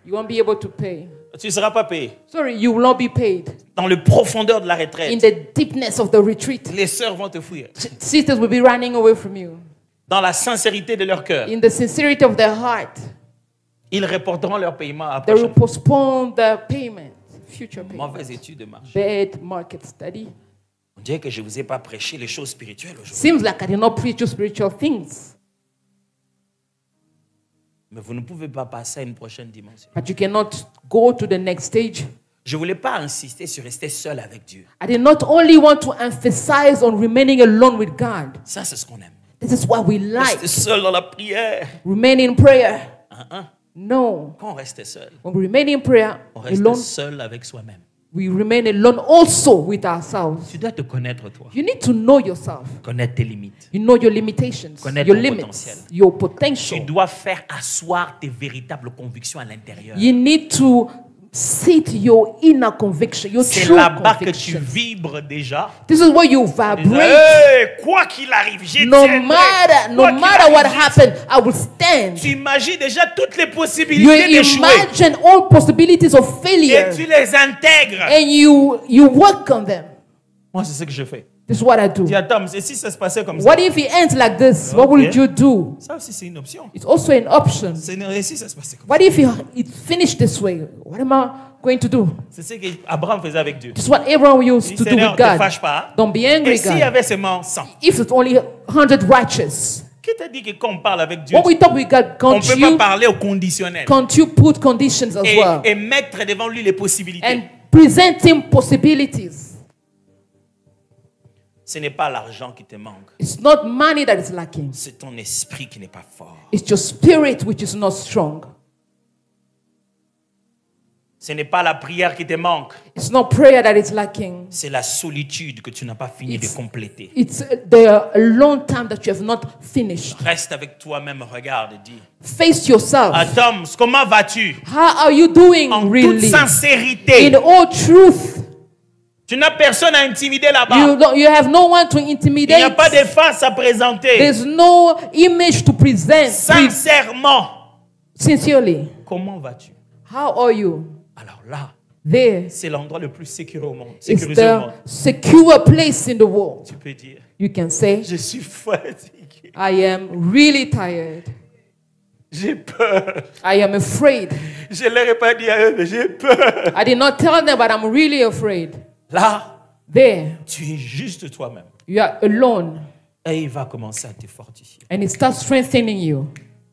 you won't be able to pay. Tu ne seras pas payé. Sorry, you will not be paid. Dans le profondeur de la In retraite, the deepness of the retreat, les sœurs vont te fuir. sisters will be running away from you. Dans la sincérité de leur cœur, In the sincerity of their heart, ils reporteront leur paiement à la they will prochaine. postpone their payment, future payment. Mauvaise étude de marché. Bad market study. On dirait que je ne vous ai pas prêché les choses spirituelles aujourd'hui. Seems like I did not preach you spiritual things, Mais vous ne pouvez pas passer à une prochaine dimension. but you cannot go to the next stage. Je ne voulais pas insister sur rester seul avec Dieu. I did not only want to emphasize on remaining alone with God. Ça, c'est ce qu'on aime. This is what we like. Rester seul dans la prière. Remain in prayer. Hein? No. Quand on reste seul, When we remain in prayer on reste alone, seul avec soi-même. we remain alone also with ourselves. Tu dois te connaître, toi. You need to know yourself. Connaître tes limites. You know your limitations, Connaître your ton limits, potentiel. your Tu potential. dois faire asseoir tes véritables convictions à l'intérieur. You need to sit your inner conviction, your C'est true là-bas que tu conviction. vibres déjà. This is where you vibrate. Hey, quoi qu'il arrive, j'y No tiendrai. matter Quoi qu'il what arrive, happened, I will stand. tu imagines déjà toutes les You possibilités d'échouer. imagine all possibilities of Et failure tu les intègres. and you work on them. Moi, c'est ce que je fais. This is what I do. Dis à Tom, et si ça se passait comme ça? What if it ends like this? What would Okay. you do? Ça aussi, c'est une option. It's also an option. Et si ça se passait comme What if it finished this way? What am I going to do? ça? C'est ce qu'Abraham faisait avec Dieu. This is what Abraham used Il to do Seigneur, with ne te God. fâche pas. Don't be Et angry, s'il y God. avait seulement 100? If it's only 100 righteous, Qui t'a dit que quand on parle avec Dieu, when we talk with God, on ne peut pas parler au conditionnel can't you put conditions as well et mettre devant lui les possibilités? and present him possibilities? Ce n'est pas l'argent qui te manque. It's not money that is lacking. C'est ton esprit qui n'est pas fort. It's your spirit which is not strong. Ce n'est pas la prière qui te manque. It's not prayer that is lacking. C'est la solitude que tu n'as pas fini de compléter. It's the alone time that you have not finished. Reste avec toi-même, regarde et dis. Face yourself. Tom, comment vas-tu? How are you doing En toute really? sincérité. In all truth. Tu n'as personne à intimider là-bas. You have no one to Il n'y a intimidate. pas de face à présenter. There's no image to present. Sincèrement. Sincerely. Comment vas-tu? How are you? Alors là, There. c'est l'endroit le plus sécurisé au monde. It's Sécurisé au monde. the secure place in the world. Tu peux dire, You can say, je suis fatigué. I am really tired. J'ai peur. I am afraid. Je ne leur ai pas dit à eux, mais j'ai peur. I did not tell them, but I'm really afraid. Là, There. tu es juste toi-même. You are alone. Et il va commencer à te fortifier. And it starts strengthening you.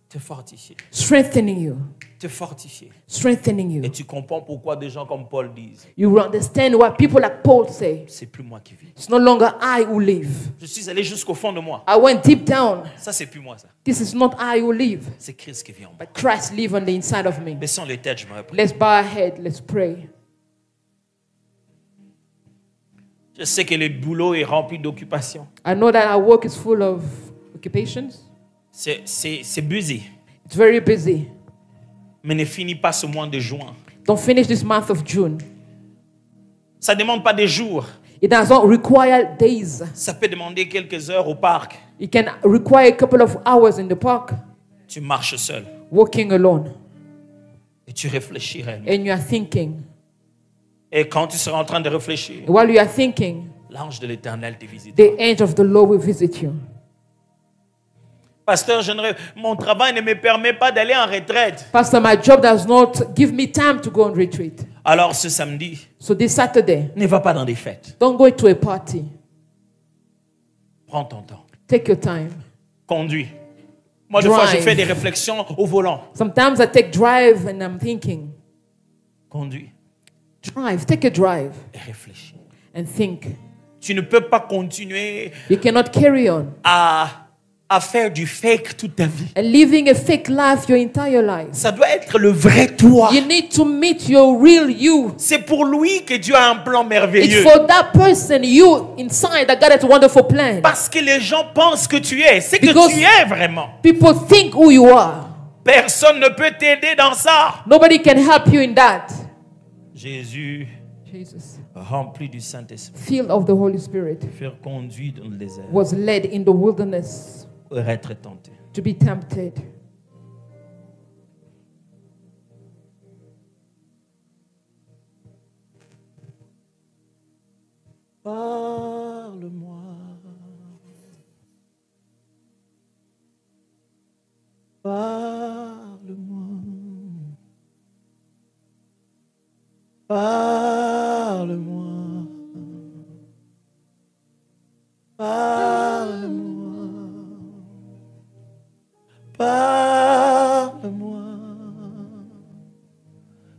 Te fortifier. Strengthening you. Te fortifier. Strengthening Et you. tu comprends pourquoi des gens comme Paul disent, You will understand what people like Paul say. c'est plus moi qui vis. It's no longer I who live. Je suis allé jusqu'au fond de moi. I went deep down. Ça, c'est plus moi, ça. This is not I who live, C'est Christ qui vit en moi. but Christ lives on the inside of me. Baissons les têtes, je me reprends. Let's bow our head. Let's pray. Je sais que le boulot est rempli d'occupations. I know that our work is full of occupations. C'est busy. It's very busy. Mais ne finis pas ce mois de juin. Don't finish this month of June. Ça ne demande pas des jours. It does not require days. Ça peut demander quelques heures au parc. It can require a couple of hours in the park, Tu marches seul walking alone, et tu réfléchis réellement. and you are thinking. Et quand tu seras en train de réfléchir, While you are thinking, l'ange de l'Éternel te visite. the angel of the Lord will visit you. Pasteur, mon travail ne me permet pas d'aller en retraite. Pastor, my job does not give me time to go on retreat. Alors ce samedi, So this Saturday, ne va pas dans des fêtes. don't go to a party. Prends ton temps. Take your time. Conduis. Moi, des fois, je Drive. fais des réflexions au volant. Sometimes I take drive and I'm thinking. Conduis Drive. Take a drive et réfléchis. and think. Tu ne peux pas continuer You cannot carry on à faire du fake toute ta vie. and living a fake life your entire life. Ça doit être le vrai toi. You need to meet your real you. C'est pour lui que Dieu a un plan It's merveilleux. for that person, you inside, that God has a wonderful plan. Parce que les gens pensent que tu es. C'est que Because- tu es vraiment. People think who you are. Personne ne peut t'aider dans ça. Nobody can help you in that. Jésus, Jesus, rempli du Saint-Esprit, filled of the Holy Spirit, furent conduits dans le désert was led in the wilderness pour être tentés. to be tempted. Parle-moi. Parle-moi. Parle-moi. Parle-moi. Parle-moi.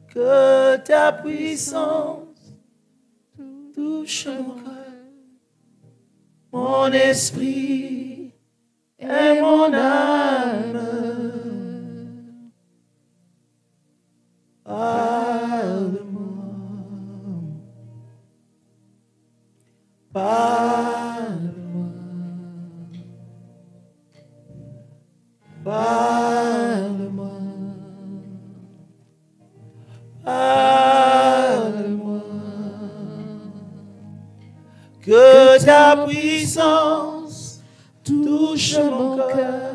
Que ta puissance touche mon cœur, mon esprit et mon âme. Parle-moi. Parle-moi. Parle-moi. Parle-moi. Que ta puissance touche mon cœur,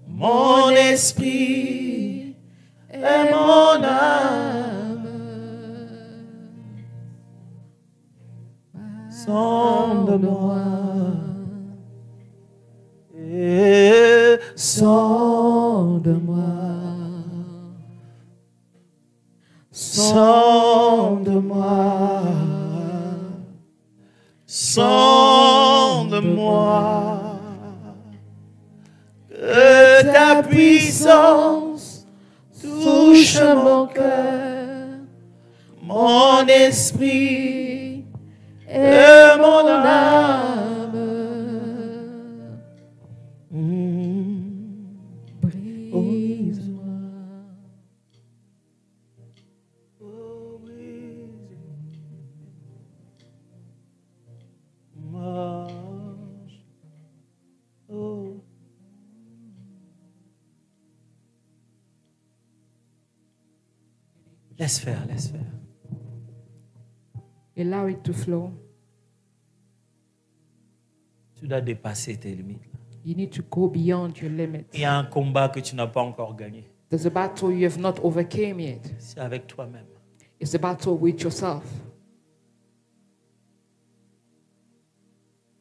mon esprit et mon âme. Sonde-moi et sonde-moi. Sonde-moi. Sonde-moi. Que ta puissance touche mon cœur, mon esprit et mon âme. Brise-moi. Oh, marche. Oh. Laisse faire, laisse faire. Allow it to flow. Tu dois dépasser tes limites. You need to go beyond your limits. Il y a un combat que tu n'as pas encore gagné. There's a battle you have not overcame yet. C'est avec toi-même. It's a battle with yourself.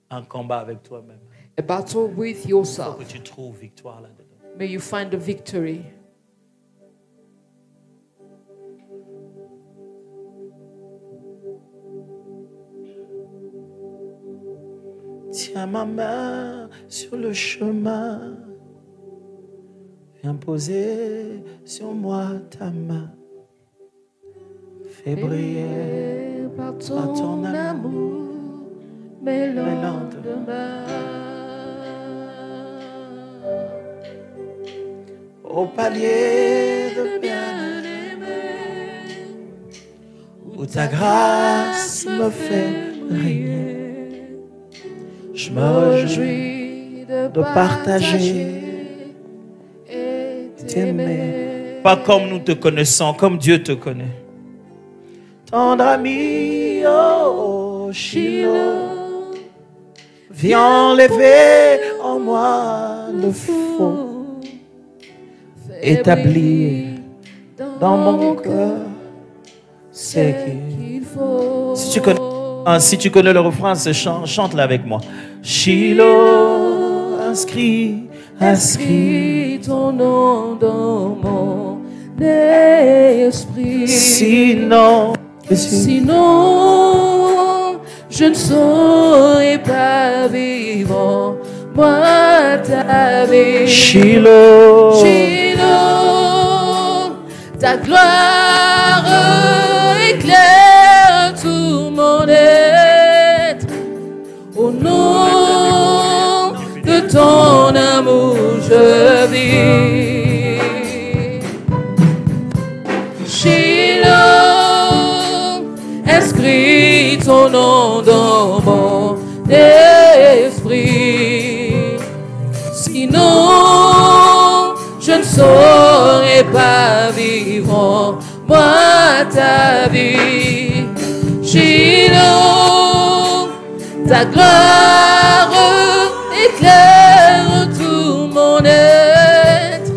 Un combat avec toi-même. A battle with Faut yourself. que tu trouves victoire là-dedans. May you find the victory. Tiens ma main sur le chemin. Viens poser sur moi ta main. Fais briller Par par ton amour mes lendemains. Au palier de bien-aimé, où ta grâce me fait régner. Je me réjouis de de partager et t'aimer. Pas comme nous te connaissons, comme Dieu te connaît. Tendre ami, oh Shiloh, viens enlever en moi le faux, établir dans mon cœur ce qu'il faut. Si tu connais le refrain, chante-le avec moi. Shiloh, inscris ton nom dans mon esprit. Sinon, je ne saurais pas vivre moi ta vie. Shiloh, ta gloire éclaire tout mon être. Au nom de ton amour, je vis. Shiloh, inscris ton nom dans mon esprit. Sinon, je ne saurais pas vivre moi ta vie. Shiloh, ta gloire éclaire tout mon être.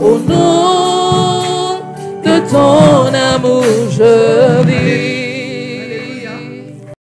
Au nom de ton amour, je